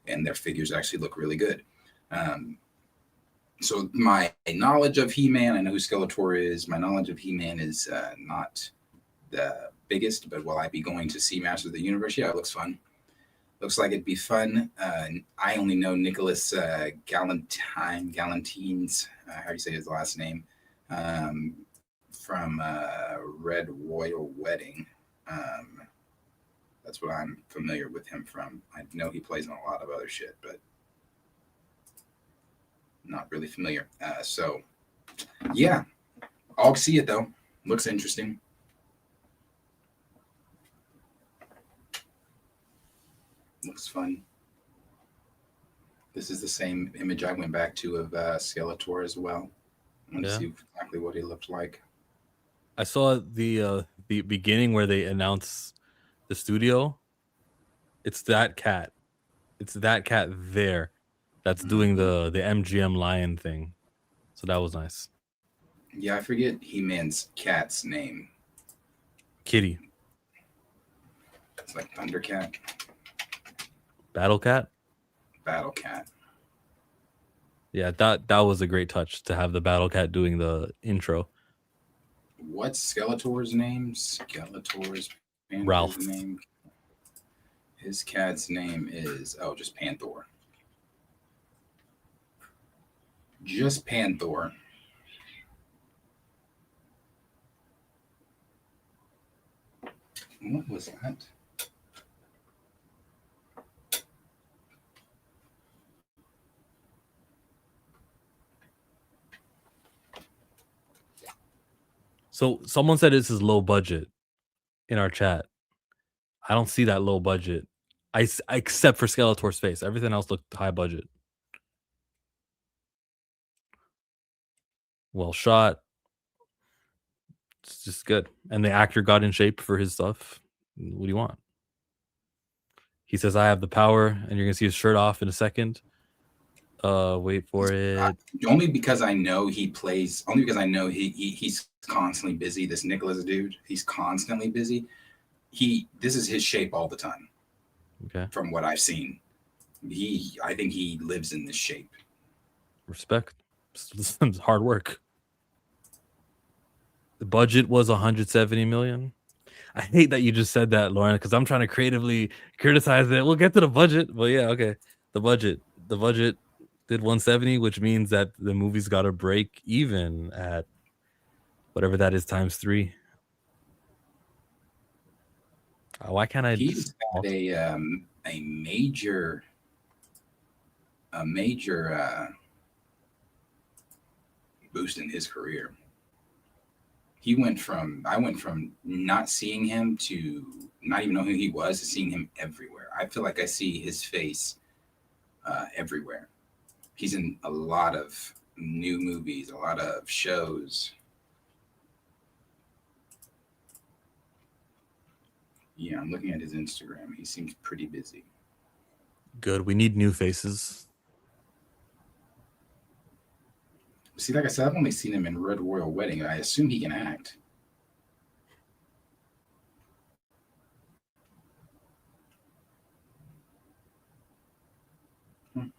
B: and their figures actually look really good. So my knowledge of He-Man, I know who Skeletor is. My knowledge of He-Man is not the biggest, but will I be going to see Masters of the Universe? Yeah, it looks fun. Looks like it'd be fun. I only know Nicholas Galantines, how do you say his last name, from Red Royal Wedding. That's what I'm familiar with him from. I know he plays in a lot of other shit, but not really familiar. So, yeah, I'll see it though. Looks interesting. Looks fun. This is the same image I went back to of Skeletor as well. I want to see exactly what he looked like.
A: I saw the beginning where they announce the studio. It's that cat. It's that cat there that's doing the MGM lion thing. So that was nice.
B: Yeah, I forget He-Man's cat's name.
A: Kitty.
B: It's like Thundercat.
A: Battle Cat?
B: Battle Cat.
A: Yeah, that was a great touch to have the Battle Cat doing the intro.
B: What's Skeletor's name? Skeletor's
A: Ralph.
B: name. His cat's name is just Panther. Just Panther. What was that?
A: So someone said this is low budget in our chat. I don't see that low budget. Except for Skeletor's face. Everything else looked high budget. Well shot. It's just good. And the actor got in shape for his stuff. What do you want? He says, I have the power, and you're going to see his shirt off in a second. Wait for it.
B: Only because I know he plays. Only because I know he's constantly busy. This Nicholas dude, he's constantly busy. This is his shape all the time.
A: Okay.
B: From what I've seen, I think he lives in this shape.
A: Respect. This is hard work. The budget was 170 million. I hate that you just said that, Lauren, because I'm trying to creatively criticize it. We'll get to the budget, but yeah, okay. The budget did 170, which means that the movie's got to break even at whatever that is times 3. Why can't I?
B: He's got a major boost in his career. I went from not seeing him to not even know who he was to seeing him everywhere. I feel like I see his face everywhere. He's in a lot of new movies, a lot of shows. Yeah, I'm looking at his Instagram. He seems pretty busy.
A: Good. We need new faces.
B: See, like I said, I've only seen him in Red Royal Wedding. I assume he can act. And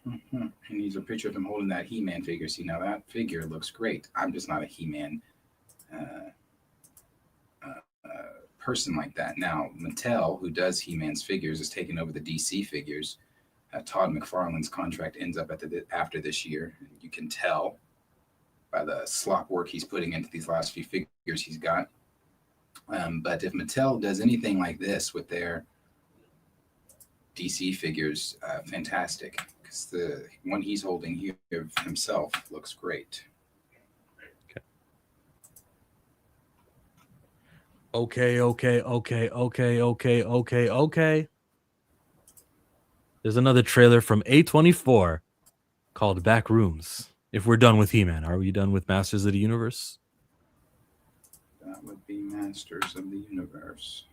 B: he's a picture of him holding that He-Man figure. See, now that figure looks great. I'm just not a He-Man person like that. Now, Mattel, who does He-Man's figures, is taking over the DC figures. Todd McFarlane's contract ends up after this year. And you can tell by the slop work he's putting into these last few figures he's got. But if Mattel does anything like this with their DC figures, fantastic. Because the one he's holding here of himself looks great.
A: Okay. There's another trailer from A24 called Backrooms. If we're done with He-Man, are we done with Masters of the Universe?
B: That would be Masters of the Universe.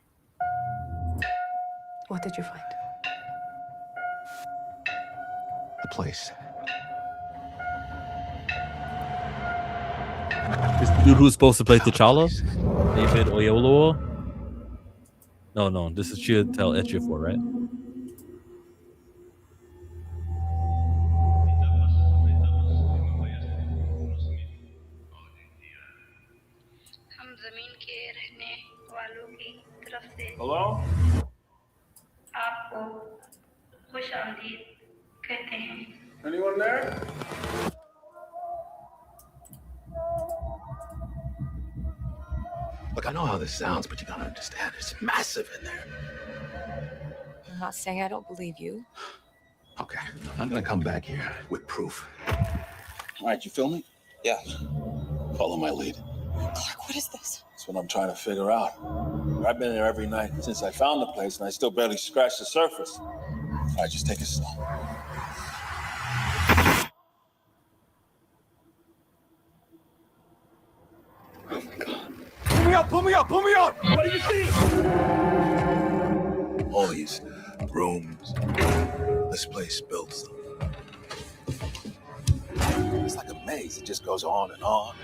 K: What did you find?
F: The place.
A: This dude who's supposed to play T'Challa? David Oyelowo? No, this is Chiwetel Ejiofor, right?
G: Hello? Anyone there?
F: Look, I know how this sounds, but you gotta understand, it's massive in there.
K: I'm not saying I don't believe you.
F: Okay, I'm gonna come back here with proof.
G: All right, you filming?
F: Yeah. Follow my lead.
K: Clark, what is this?
G: That's what I'm trying to figure out. I've been there every night since I found the place, and I still barely scratched the surface. All right, just take it slow.
F: Oh my God.
G: Pull me up! Pull me up! Pull me up! What do you see?
F: All these rooms. This place builds them. It's like a maze. It just goes on and on.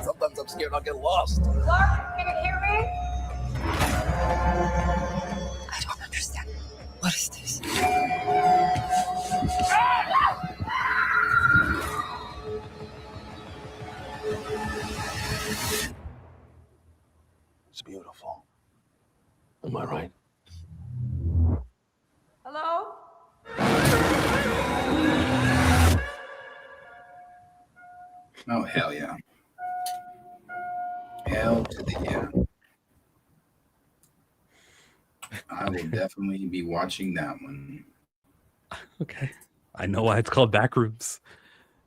F: Sometimes I'm scared I'll get lost.
K: Clark, can you hear me? I don't understand. What is this?
F: It's beautiful. Am I right?
K: Hello?
B: Oh, hell yeah. Hell to the yeah. I will definitely be watching that one.
A: Okay. I know why it's called Backrooms.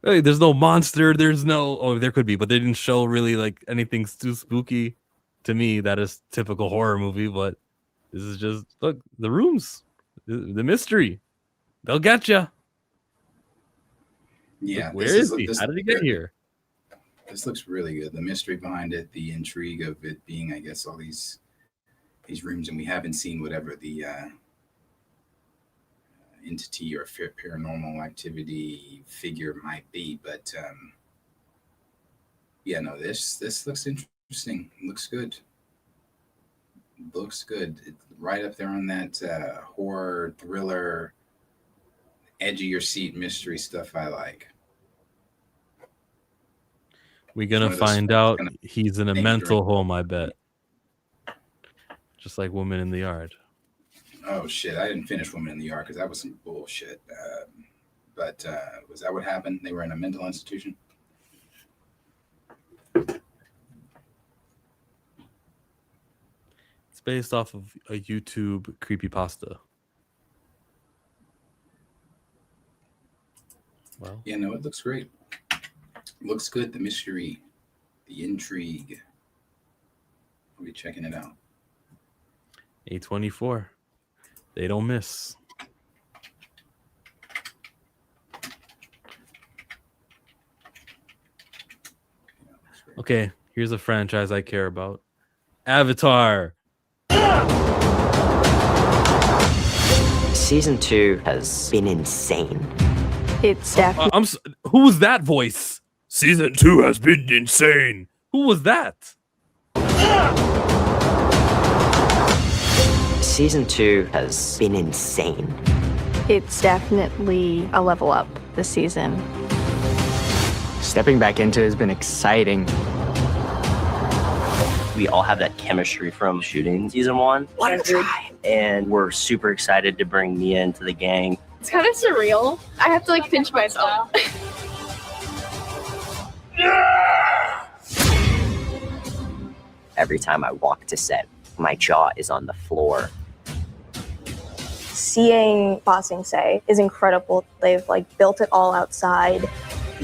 A: Hey, there's no monster. There's no... Oh, there could be, but they didn't show really like anything too spooky to me. That is typical horror movie, but this is just... Look, the rooms. The mystery. They'll get you.
B: Yeah.
A: Like, where is he? How did he get here?
B: This looks really good. The mystery behind it, the intrigue of it being, I guess, all these rooms, and we haven't seen whatever the entity or paranormal activity figure might be. But yeah, no, this looks interesting. Looks good. Looks good. Right up there on that horror, thriller, edge of your seat mystery stuff I like.
A: We're gonna find out he's in a mental home, I bet. Just like Woman in the Yard.
B: Oh shit! I didn't finish Woman in the Yard because that was some bullshit. But was that what happened? They were in a mental institution.
A: It's based off of a YouTube creepypasta. Well,
B: yeah, no, it looks great. Looks good. The mystery, the intrigue. We'll be checking it out.
A: A24. They don't miss. Okay, here's a franchise I care about. Avatar.
L: Season 2 has been insane.
I: It's definitely.
A: Who was that voice? Season 2 has been insane. Who was that?
L: Season 2 has been insane.
I: It's definitely a level up this season.
M: Stepping back into it has been exciting.
L: We all have that chemistry from shooting season 1. What a try! And we're super excited to bring Mia into the gang.
I: It's kind of surreal. I have to like pinch myself.
L: Every time I walk to set, my jaw is on the floor.
I: Seeing Bossing Say is incredible. They've like built it all outside.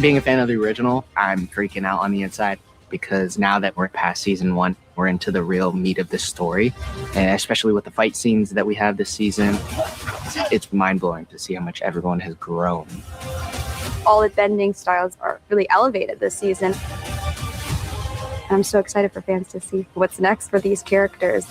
M: Being a fan of the original, I'm freaking out on the inside because now that we're past season 1, we're into the real meat of the story. And especially with the fight scenes that we have this season, it's mind-blowing to see how much everyone has grown.
I: All the bending styles are really elevated this season. And I'm so excited for fans to see what's next for these characters.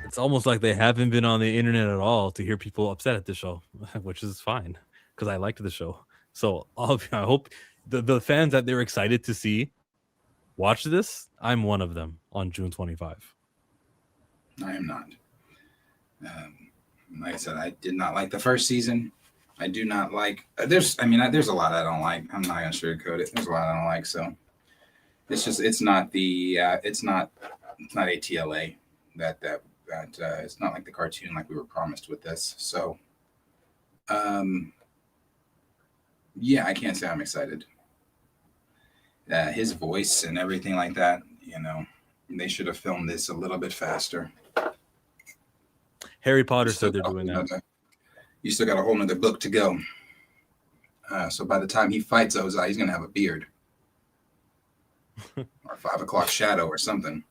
A: It's almost like they haven't been on the internet at all to hear people upset at the show, which is fine because I liked the show. So I hope the fans that they're excited to see watch this. I'm one of them on June 25.
B: I am not. Like I said, I did not like the first season. I do not like. There's a lot I don't like. I'm not gonna sugarcoat it. There's a lot I don't like. So it's not ATLA that it's not like the cartoon like we were promised with this. So, yeah, I can't say I'm excited. His voice and everything like that, they should have filmed this a little bit faster.
A: Harry Potter said they're doing that.
B: You still got a whole nother book to go. So by the time he fights Ozai, he's going to have a beard. Or 5 o'clock shadow or something.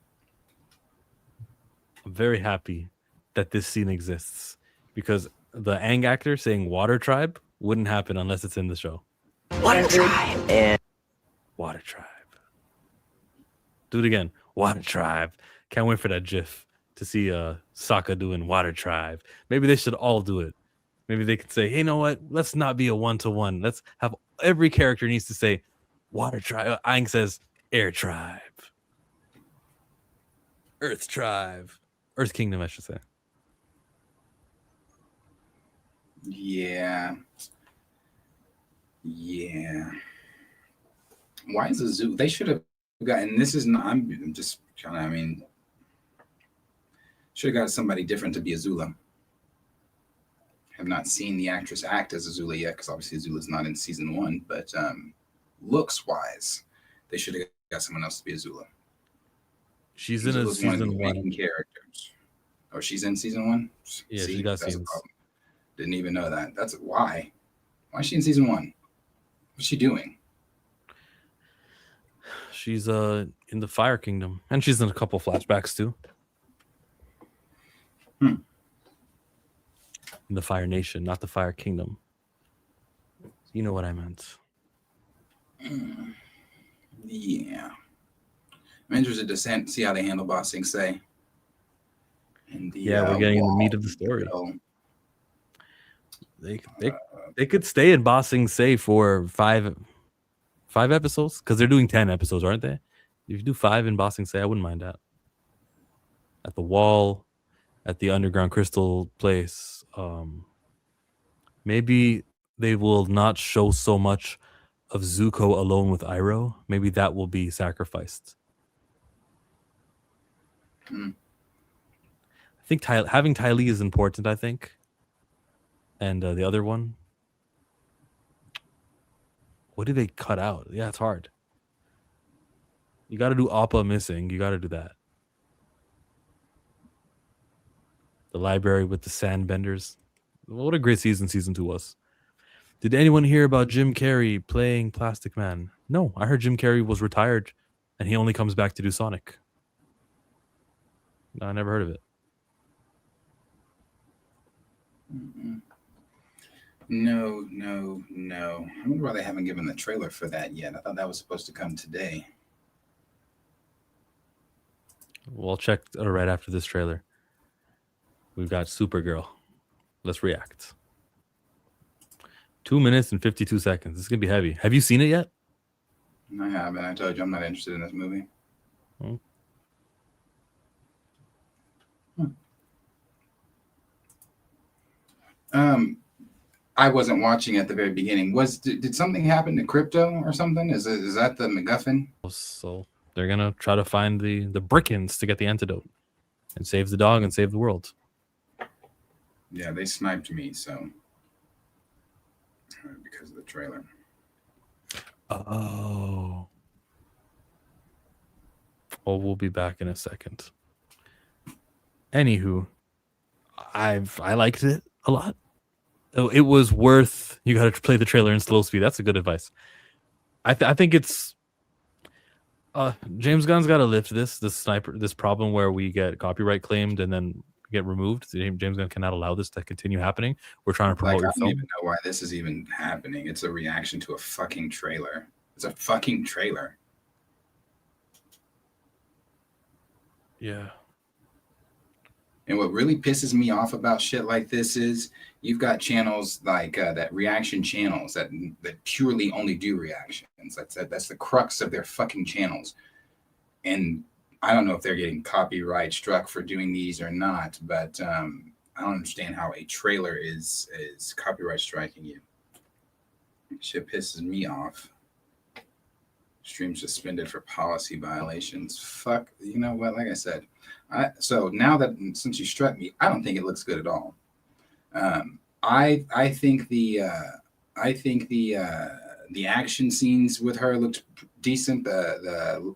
A: I'm very happy that this scene exists because the Aang actor saying Water Tribe wouldn't happen unless it's in the show.
L: Water Tribe. And
A: Water Tribe. Do it again. Water Tribe. Can't wait for that GIF to see Sokka doing Water Tribe. Maybe they should all do it. Maybe they could say, hey, you know what? Let's not be a 1-to-1. Let's have every character needs to say Water Tribe. Aang says Air Tribe. Earth Tribe. Earth Kingdom, I should say.
B: Yeah. Why is Azula? They should have gotten. This is not. I'm just kind of. Should have got somebody different to be Azula. Have not seen the actress act as Azula yet, because obviously Azula's not in season 1. But looks wise, they should have got someone else to be Azula.
A: She's in a season 1
B: characters. Oh, she's in season 1.
A: Yeah, she got seasons.
B: Didn't even know that. That's why. Why is she in season 1? What's she doing?
A: She's in the Fire Kingdom, and she's in a couple flashbacks too. In the Fire Nation, not the Fire Kingdom. You know what I meant.
B: Yeah. I'm interested to see how they handle Bossing Say.
A: We're getting the meat of the story. They could stay in Bossing Say for five episodes because they're doing 10 episodes, aren't they? If you do 5 in Bossing Say, I wouldn't mind that. At the wall, at the underground crystal place, maybe they will not show so much of Zuko alone with Iroh. Maybe that will be sacrificed. I think having Ty Lee is important, I think. And the other one, what did they cut out? Yeah, it's hard. You got to do Appa missing. You got to do that. The library with the sandbenders. What a great season 2 was. Did anyone hear about Jim Carrey playing Plastic Man? No, I heard Jim Carrey was retired and he only comes back to do Sonic. No, I never heard of it.
B: No. I wonder why they haven't given the trailer for that yet. I thought that was supposed to come today.
A: We'll check right after this trailer. We've got Supergirl. Let's react. 2 minutes and 52 seconds. This is going to be heavy. Have you seen it yet?
B: I haven't. I told you I'm not interested in this movie.
A: Hmm.
B: I wasn't watching at the very beginning. Did something happen to crypto or something? Is that the MacGuffin?
A: So they're gonna try to find the Brickens to get the antidote and save the dog and save the world.
B: Yeah, they sniped me, so because of the trailer.
A: Oh. Well, we'll be back in a second. Anywho, I liked it a lot. It was worth. You got to play the trailer in slow speed. That's a good advice. I think it's. James Gunn's got to lift this problem where we get copyright claimed and then get removed. James Gunn cannot allow this to continue happening. We're trying to promote your
B: I don't
A: film.
B: even know why this is even happening. It's a reaction to a fucking trailer. It's a fucking trailer.
A: Yeah.
B: And what really pisses me off about shit like this is you've got channels like that reaction channels that purely only do reactions. That's the crux of their fucking channels. And I don't know if they're getting copyright struck for doing these or not, but I don't understand how a trailer is copyright striking you. Shit pisses me off. Stream suspended for policy violations. Fuck, you know what? Like I said, so now that since you struck me, I don't think it looks good at all. I think the action scenes with her looked decent. The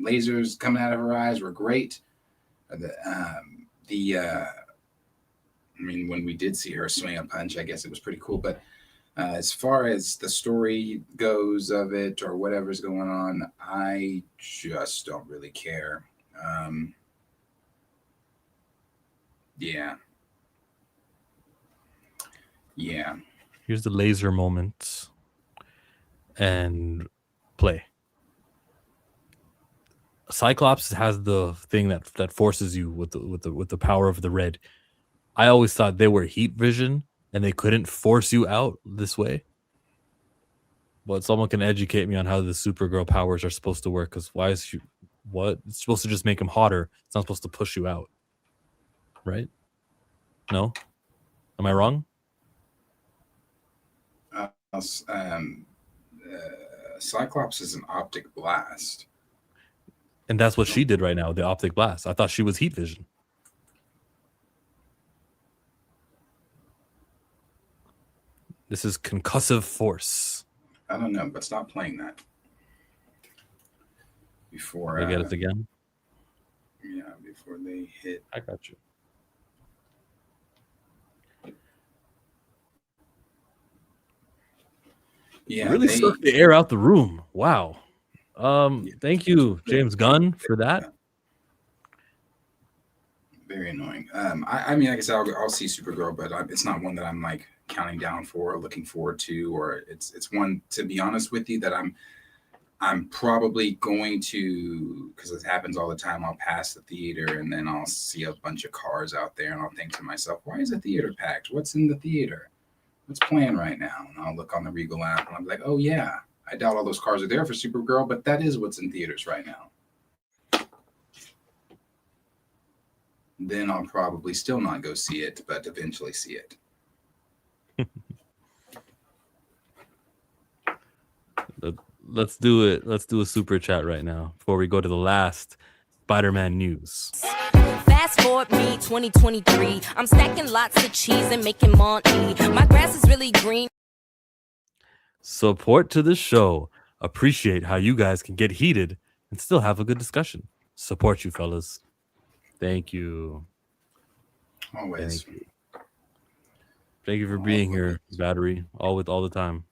B: lasers coming out of her eyes were great. I mean, when we did see her swing a punch, I guess it was pretty cool. But as far as the story goes of it or whatever's going on, I just don't really care. Yeah.
A: Here's the laser moment and play. Cyclops has the thing that forces you with the power of the red. I always thought they were heat vision and they couldn't force you out this way. But someone can educate me on how the Supergirl powers are supposed to work. Because why is she? What? It's supposed to just make him hotter. It's not supposed to push you out, right? No, am I wrong?
B: Cyclops is an optic blast.
A: And that's what she did right now, the optic blast. I thought she was heat vision. This is concussive force.
B: I don't know, but stop playing that. Before
A: they get it again?
B: Yeah, before they hit.
A: I got you. Yeah, really sucked the air out the room. Wow. Thank you, James Gunn, for that.
B: Very annoying. I mean, like I said, I'll see Supergirl, but it's not one that I'm like counting down for or looking forward to, or it's one, to be honest with you, that I'm probably going to, because it happens all the time. I'll pass the theater and then I'll see a bunch of cars out there and I'll think to myself, why is the theater packed? What's in the theater? What's playing right now? And I'll look on the Regal app and I'm like, oh yeah, I doubt all those cars are there for Supergirl, but that is what's in theaters right now. Then I'll probably still not go see it, but eventually see it.
A: Let's do it. Let's do a super chat right now before we go to the last Spider-Man news.
N: Fast forward me 2023. I'm stacking lots of cheese and making Monty. My grass is really green.
A: Support to the show. Appreciate how you guys can get heated and still have a good discussion. Support you, fellas. Thank you.
B: Always.
A: Thank you for being here, Battery. All the time.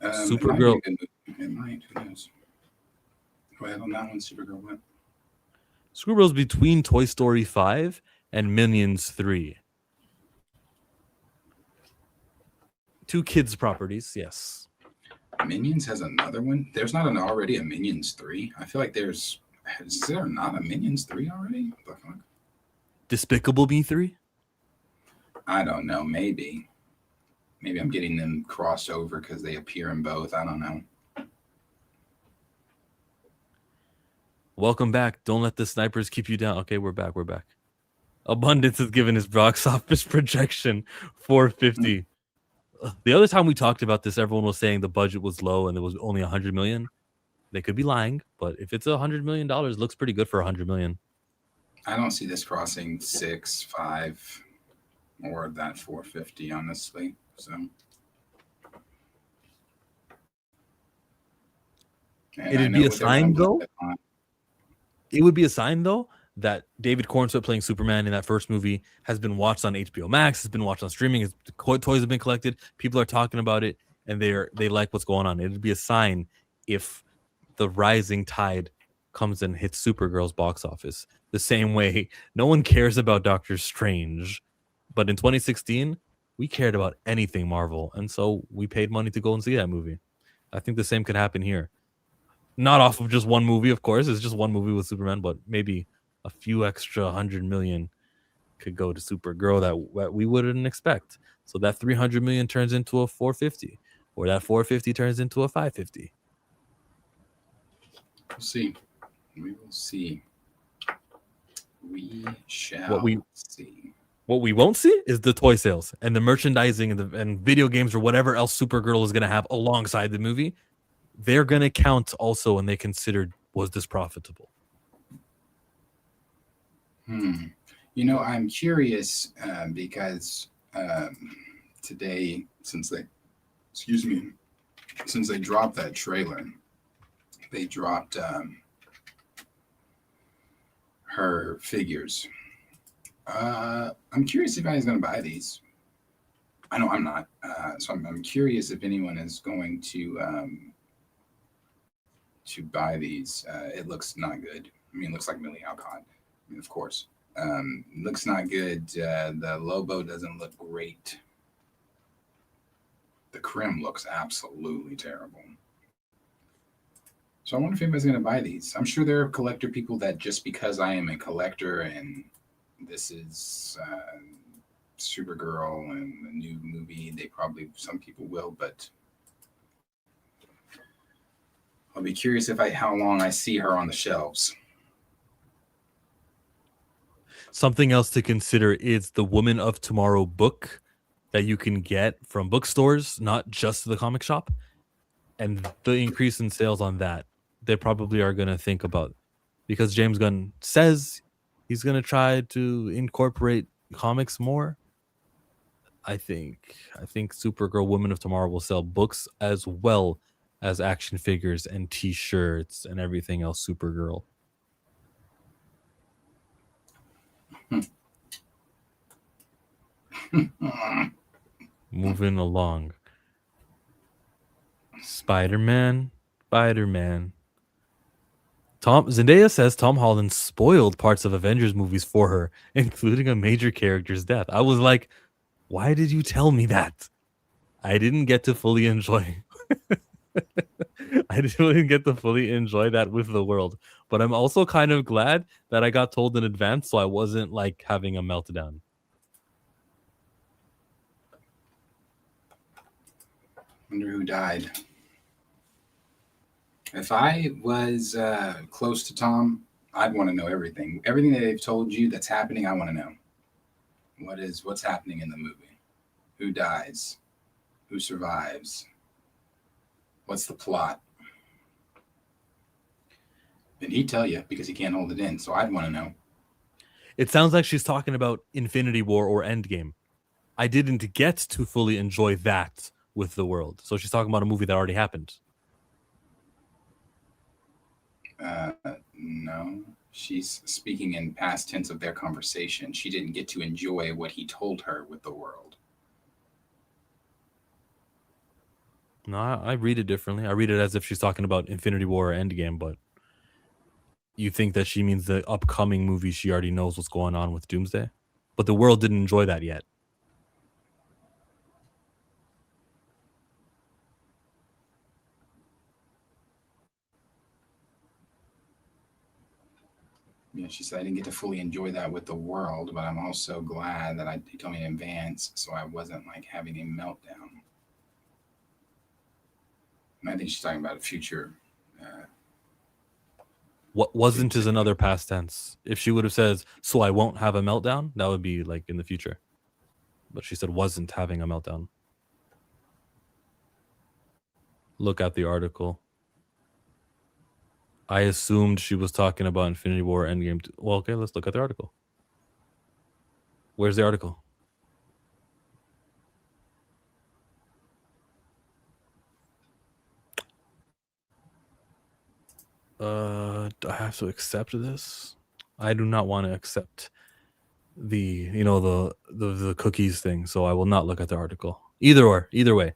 A: Supergirl.
B: It might. Who knows? Go ahead on that one, Supergirl. What?
A: Supergirl's between Toy Story 5 and Minions 3. 2 kids properties, yes.
B: Minions has another one. There's not already a Minions 3. I feel like is there not a Minions 3 already? What the fuck?
A: Despicable Me 3?
B: I don't know. Maybe Maybe I'm getting them crossed over because they appear in both. I don't know.
A: Welcome back. Don't let the snipers keep you down. Okay, we're back. We're back. Abundance is given his box office projection 450. The other time we talked about this, everyone was saying the budget was low and it was only 100 million. They could be lying, but if it's $100 million, looks pretty good for 100 million.
B: I don't see this crossing 6, 5, or that 450, honestly. So,
A: it'd be a sign, though. It would be a sign, though, that David Cornsweet playing Superman in that first movie has been watched on HBO Max, has been watched on streaming. His toys have been collected. People are talking about it, and they like what's going on. It'd be a sign if the rising tide comes and hits Supergirl's box office. The same way no one cares about Doctor Strange, but in 2016 we cared about anything Marvel, and so we paid money to go and see that movie. I think the same could happen here. Not off of just one movie, of course. It's just one movie with Superman, but maybe a few extra 100 million could go to Supergirl that we wouldn't expect. So that 300 million turns into a 450, or that 450 turns into a 550.
B: We'll see. We will see. We shall see.
A: What we won't see is the toy sales and the merchandising and video games or whatever else Supergirl is going to have alongside the movie. They're going to count also when they considered, was this profitable?
B: You know, I'm curious because today, since they dropped that trailer, they dropped her figures. I'm curious if anybody's going to buy these. I know I'm not. So I'm curious if anyone is going to buy these. It looks not good. I mean, it looks like Millie Alcott. I mean, of course. Looks not good. The Lobo doesn't look great. The Krim looks absolutely terrible. So I wonder if anybody's going to buy these. I'm sure there are collector people that just because I am a collector and this is Supergirl and a new movie, some people will, but I'll be curious how long I see her on the shelves.
A: Something else to consider is the Woman of Tomorrow book that you can get from bookstores, not just the comic shop, and the increase in sales on that. They probably are going to think about, because James Gunn says he's going to try to incorporate comics more. I think Supergirl Woman of Tomorrow will sell books as well as action figures and t-shirts and everything else Supergirl. Moving along. Spider-Man. Zendaya says Tom Holland spoiled parts of Avengers movies for her, including a major character's death. I was like, why did you tell me that? I didn't get to fully enjoy that with the world. But I'm also kind of glad that I got told in advance so I wasn't like having a meltdown.
B: Wonder who died. If I was close to Tom, I'd want to know everything. Everything that they've told you that's happening, I want to know. What's happening in the movie? Who dies? Who survives? What's the plot? And he'd tell you because he can't hold it in. So I'd want to know.
A: It sounds like she's talking about Infinity War or Endgame. I didn't get to fully enjoy that with the world. So she's talking about a movie that already happened.
B: No, she's speaking in past tense of their conversation. She didn't get to enjoy what he told her with the world.
A: No, I read it differently. I read it as if she's talking about Infinity War or Endgame, but you think that she means the upcoming movie she already knows what's going on with Doomsday? But the world didn't enjoy that yet.
B: Yeah, Yeah, she said I didn't get to fully enjoy that with the world, but I'm also glad that they told me in advance, so I wasn't like having a meltdown. And I think she's talking about a future.
A: What wasn't is another past tense. If she would have said, "So I won't have a meltdown," that would be like in the future. But she said wasn't having a meltdown. Look at the article. I assumed she was talking about Infinity War Endgame. Well, okay, let's look at the article. Where's the article? Do I have to accept this? I do not want to accept the the cookies thing, so I will not look at the article. Either way.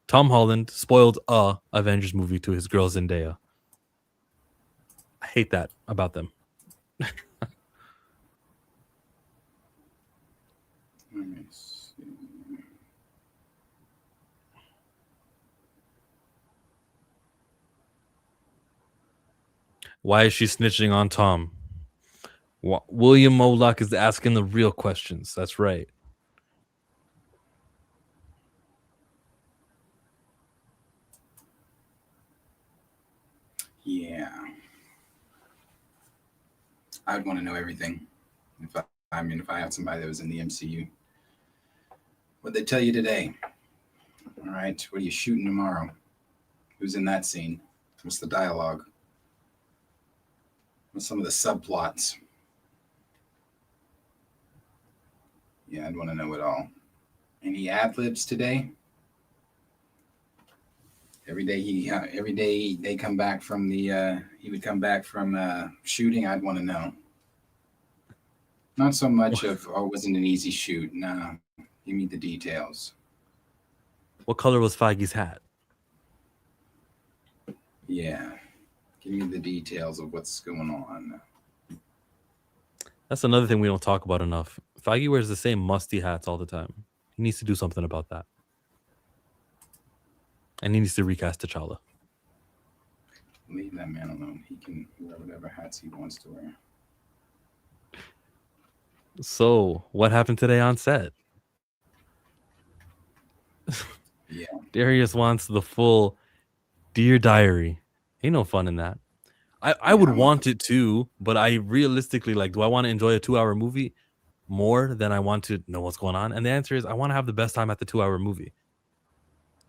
A: Tom Holland spoiled a Avengers movie to his girl Zendaya. I hate that about them.
B: Let me see.
A: Why is she snitching on Tom? William Moloch is asking the real questions. That's right.
B: Yeah. I'd want to know everything. If I had somebody that was in the MCU. What'd they tell you today? All right. What are you shooting tomorrow? Who's in that scene? What's the dialogue? What's some of the subplots? Yeah, I'd want to know it all. Any ad libs today? Every day they come back from the he would come back from shooting. I'd want to know. Not so much of it wasn't an easy shoot. No, give me the details.
A: What color was Feige's hat?
B: Yeah, give me the details of what's going on.
A: That's another thing we don't talk about enough. Feige wears the same musty hats all the time. He needs to do something about that. And he needs to recast T'Challa.
B: Leave that man alone. He can wear whatever hats he wants to wear.
A: So, what happened today on set?
B: Yeah.
A: Darius wants the full Dear Diary. Ain't no fun in that. I would want it too, but I realistically, like, do I want to enjoy a 2-hour movie more than I want to know what's going on? And the answer is I want to have the best time at the 2-hour movie.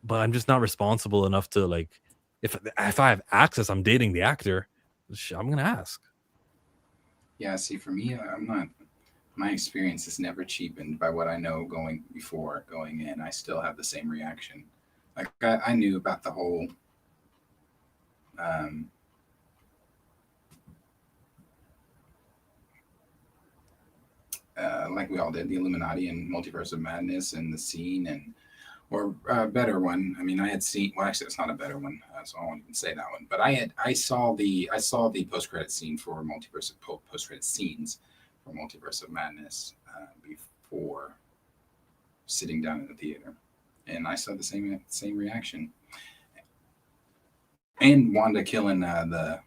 A: But I'm just not responsible enough to, like, if I have access, I'm dating the actor, I'm gonna ask.
B: Yeah, see, for me, I'm not. My experience is never cheapened by what I know going in. I still have the same reaction. Like I knew about the whole like we all did, the Illuminati and Multiverse of Madness and the scene or a better one. I mean, I had seen. Well, actually, it's not a better one, so I won't even say that one. But I saw the post-credit scene for post-credit scenes for Multiverse of Madness before sitting down in the theater, and I saw the same reaction. And Wanda killing the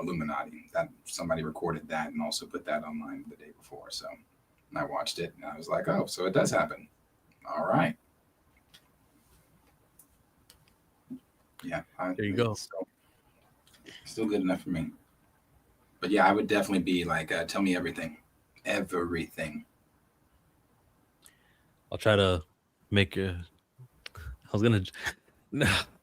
B: Illuminati. That somebody recorded that and also put that online the day before. So I watched it and I was like, oh, so it does happen. All right. Yeah.
A: There you go.
B: Still good enough for me. But yeah, I would definitely be like, tell me everything. Everything.
A: I'll try to make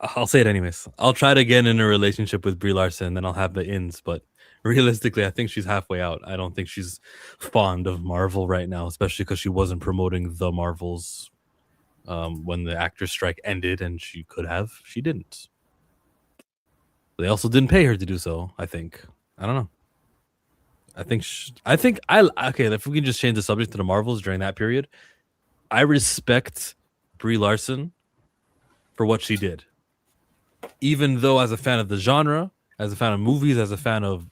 A: I'll say it anyways. I'll try to get in a relationship with Brie Larson, then I'll have the ins. But realistically, I think she's halfway out. I don't think she's fond of Marvel right now, especially because she wasn't promoting the Marvels when the actors strike ended, and she could have. She didn't. They also didn't pay her to do so. I think. I don't know. Okay. If we can just change the subject to the Marvels during that period, I respect Brie Larson for what she did. Even though as a fan of the genre, as a fan of movies, as a fan of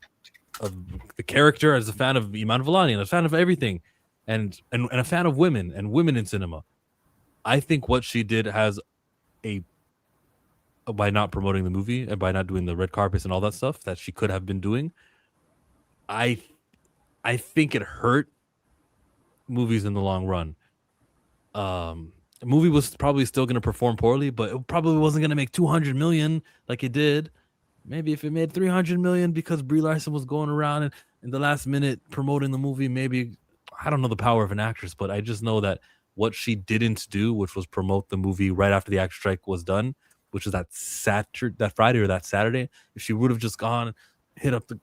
A: the character, as a fan of Iman Vellani, and a fan of everything, and a fan of women and women in cinema, I think what she did has by not promoting the movie and by not doing the red carpets and all that stuff that she could have been doing, I think it hurt movies in the long run. The movie was probably still going to perform poorly, but it probably wasn't going to make 200 million like it did. Maybe if it made 300 million because Brie Larson was going around and in the last minute promoting the movie, maybe I don't know the power of an actress, but I just know that what she didn't do, which was promote the movie right after the actor strike was done, which was that Friday or that Saturday. If she would have just gone, hit up the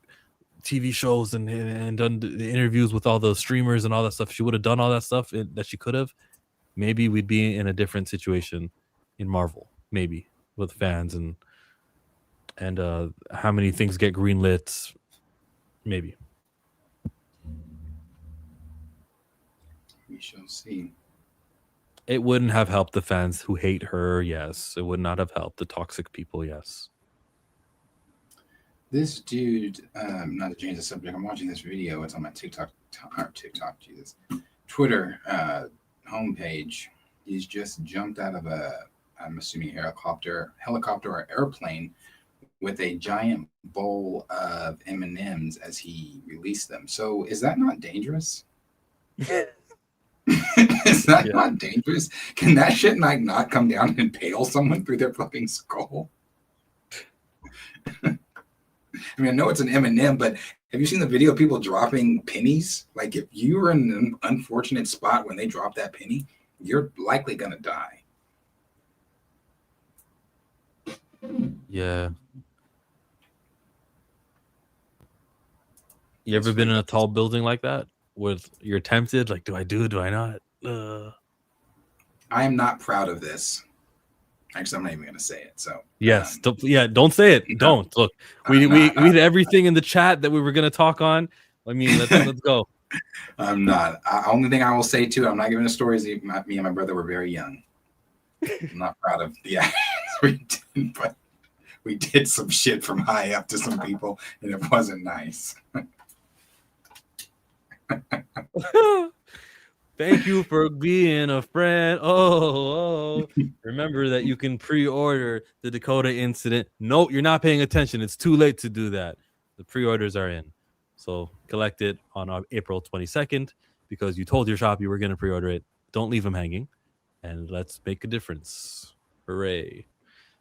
A: TV shows and done the interviews with all those streamers and all that stuff, she would have done all that stuff that she could have. Maybe we'd be in a different situation in Marvel, maybe with fans and how many things get greenlit, maybe.
B: We shall see.
A: It wouldn't have helped the fans who hate her, yes. It would not have helped the toxic people, yes.
B: This dude, not to change the subject, I'm watching this video. It's on my Twitter homepage. He's just jumped out of I'm assuming helicopter or airplane with a giant bowl of M&Ms as he released them. So is that not dangerous? Is that not dangerous? Can that shit not come down and impale someone through their fucking skull? I mean, I know it's an M&M, but have you seen the video of people dropping pennies? Like, if you were in an unfortunate spot when they drop that penny, you're likely going to die.
A: Yeah. You ever been in a tall building like that where you're tempted? Like, do I not?
B: I am not proud of this. Actually, I'm not even going to say it. So
A: yes, don't say it. Don't look. We did everything in the chat that we were going to talk on. I mean, let's go.
B: I'm not. Only thing I will say too, I'm not giving a story. Is me and my brother were very young. I'm not proud of the actions we did, but we did some shit from high up to some people, and it wasn't nice.
A: Thank you for being a friend. Oh, remember that you can pre-order the Dakota Incident. No, you're not paying attention. It's too late to do that. The pre-orders are in. So collect it on April 22nd because you told your shop you were going to pre-order it. Don't leave them hanging. And let's make a difference. Hooray.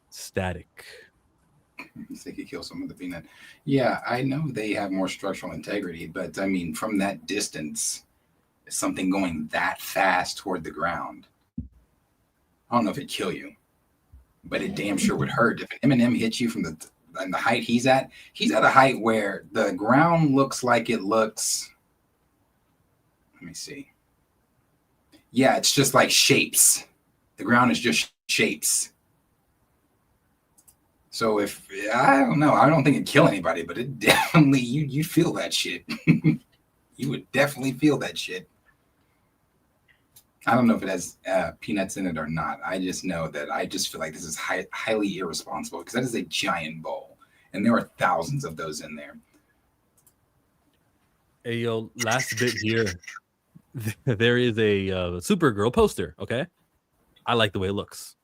A: Static.
B: You think you kill someone with a peanut? Yeah, I know they have more structural integrity, but I mean, from that distance, something going that fast toward the ground, I don't know if it'd kill you, but it damn sure would hurt. If an M&M hits you from the height he's at a height where the ground looks like it looks. Let me see. Yeah, it's just like shapes. The ground is just shapes. So if I don't know, I don't think it'd kill anybody, but it definitely you feel that shit. You would definitely feel that shit. I don't know if it has peanuts in it or not. I just know that I just feel like this is highly irresponsible because that is a giant bowl, and there are thousands of those in there.
A: Hey, yo, last bit here. There is a Supergirl poster, okay? I like the way it looks.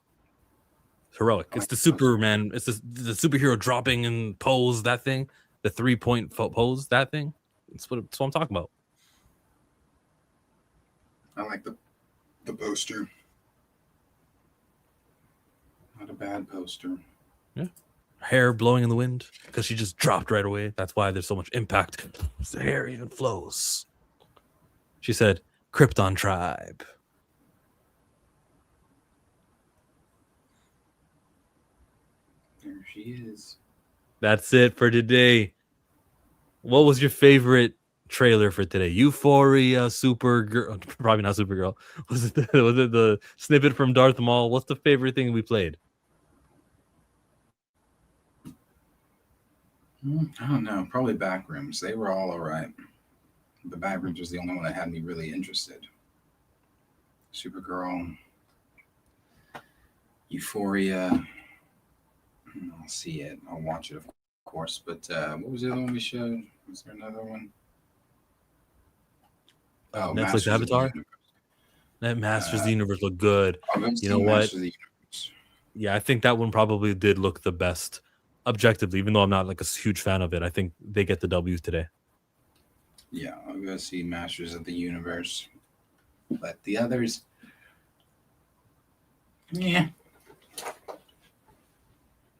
A: It's heroic. It's the Superman. It's the superhero dropping and pose, that thing. The 3-point pose, that thing. That's what I'm talking about.
B: I like the poster. Not a bad poster.
A: Yeah. Hair blowing in the wind because she just dropped right away. That's why there's so much impact. The hair even flows. She said, Krypton Tribe.
B: There she is.
A: That's it for today. What was your favorite trailer for today? Euphoria, Supergirl, probably not Supergirl. Was it the snippet from Darth Maul? What's the favorite thing we played?
B: I don't know. Probably Backrooms. They were all right. The Backrooms was the only one that had me really interested. Supergirl, Euphoria. I'll see it. I'll watch it, of course. But what was the other one we showed? Was there another one? Oh,
A: Netflix Avatar. That Masters of the Universe looked good. You know what? Yeah, I think that one probably did look the best objectively, even though I'm not like a huge fan of it. I think they get the W today.
B: Yeah, I'll go see Masters of the Universe. But the others, yeah,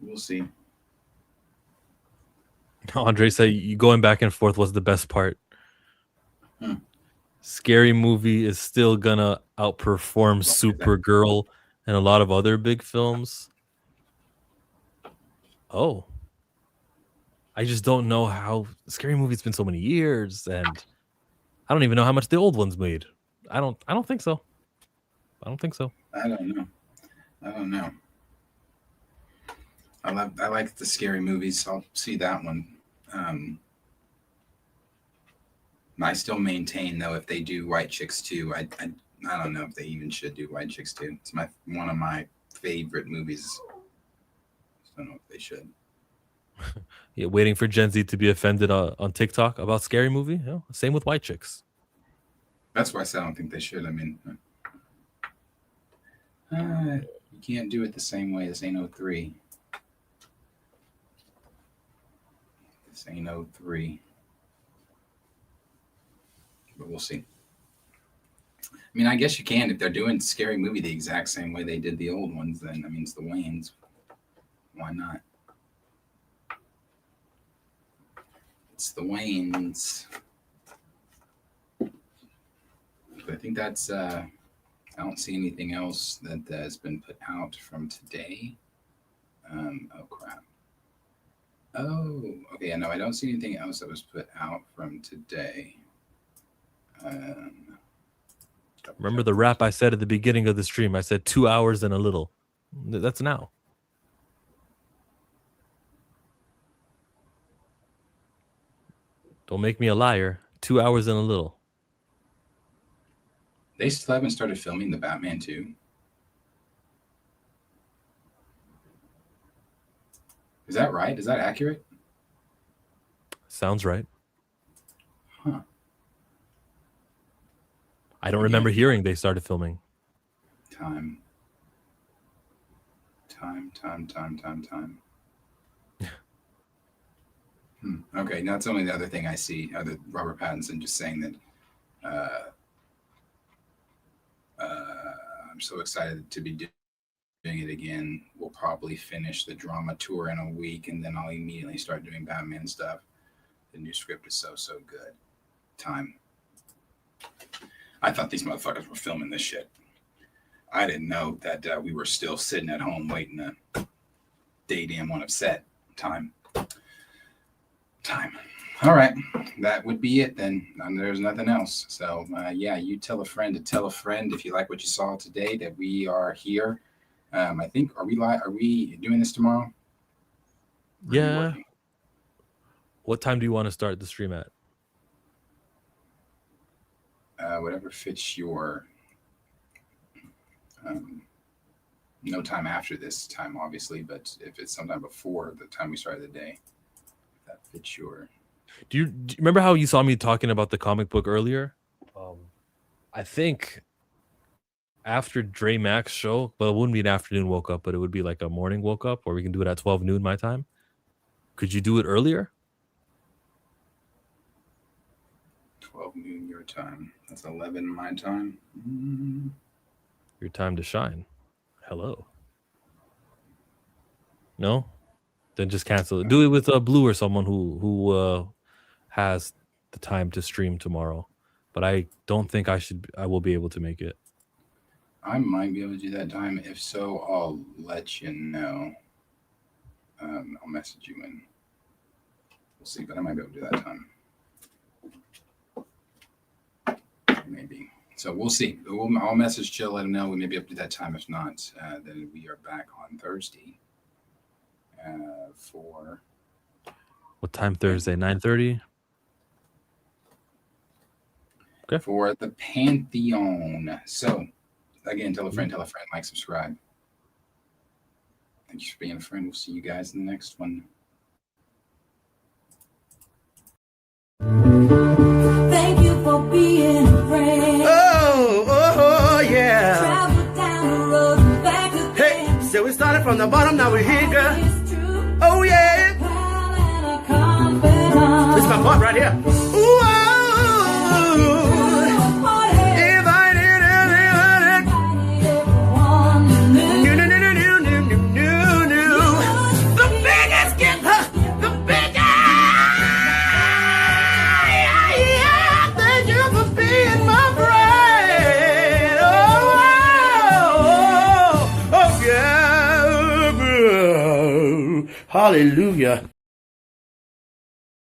B: we'll see.
A: Andre said you going back and forth was the best part. Scary Movie is still gonna outperform Supergirl and a lot of other big films. Oh, I just don't know how Scary Movie's been so many years, and I don't even know how much the old ones made. I don't think so. I don't think so.
B: I don't know. I like the scary movies. So I'll see that one. I still maintain though, if they do White Chicks 2, I don't know if they even should do White Chicks 2. It's one of my favorite movies. I don't know if they should.
A: Yeah, waiting for Gen Z to be offended on TikTok about Scary Movie. Yeah, same with White Chicks.
B: That's why I said I don't think they should. I mean, you can't do it the same way. This ain't 03. This ain't 03. But we'll see. I mean, I guess you can if they're doing Scary Movie the exact same way they did the old ones. Then I mean, it's the Wayans. Why not? It's the Wayans. But I think that's. I don't see anything else that has been put out from today. Oh crap. Oh, okay. No, I don't see anything else that was put out from today.
A: Remember the rap I said at the beginning of the stream? I said 2 hours and a little. That's now. Don't make me a liar. 2 hours and a little.
B: They still haven't started filming the Batman 2. Is that right? Is that accurate?
A: Sounds right.
B: Huh.
A: I don't remember hearing they started filming.
B: Time. Okay, that's only the other thing I see. Other Robert Pattinson just saying that I'm so excited to be doing it again. We'll probably finish the drama tour in a week, and then I'll immediately start doing Batman stuff. The new script is so good. Time. I thought these motherfuckers were filming this shit. I didn't know that we were still sitting at home waiting to day damn one upset. Time. All right. That would be it then. There's nothing else. So, yeah, you tell a friend to tell a friend if you like what you saw today that we are here. I think, are we live? Are we doing this tomorrow?
A: Yeah. What time do you want to start the stream at?
B: Whatever fits your no time after this time, obviously, but if it's sometime before the time we started the day, that fits your.
A: Do you remember how you saw me talking about the comic book earlier? I think after Dre Max show, but it wouldn't be an afternoon woke up, but it would be like a morning woke up, or we can do it at 12 noon my time. Could you do it earlier?
B: 12 noon your time. That's 11 my time.
A: Your time to shine. Hello. No? Then just cancel it. Do it with Blue or someone who has the time to stream tomorrow. But I don't think I will be able to make it.
B: I might be able to do that time. If so, I'll let you know. I'll message you in. We'll see, but I might be able to do that time. Maybe. So we'll see. I'll message Jill, let him know. We may be able to do that time. If not, then we are back on Thursday for...
A: What time Thursday? 9:30? Okay.
B: For the Pantheon. So, again, tell a friend, like, subscribe. Thanks for being a friend. We'll see you guys in the next one.
N: Thank you for being a friend.
O: Oh, yeah.
N: Travel down the road and back again.
O: Hey, so we started from the bottom, now we're here, girl. Oh, yeah. This is my part right here. Ooh, oh, Hallelujah.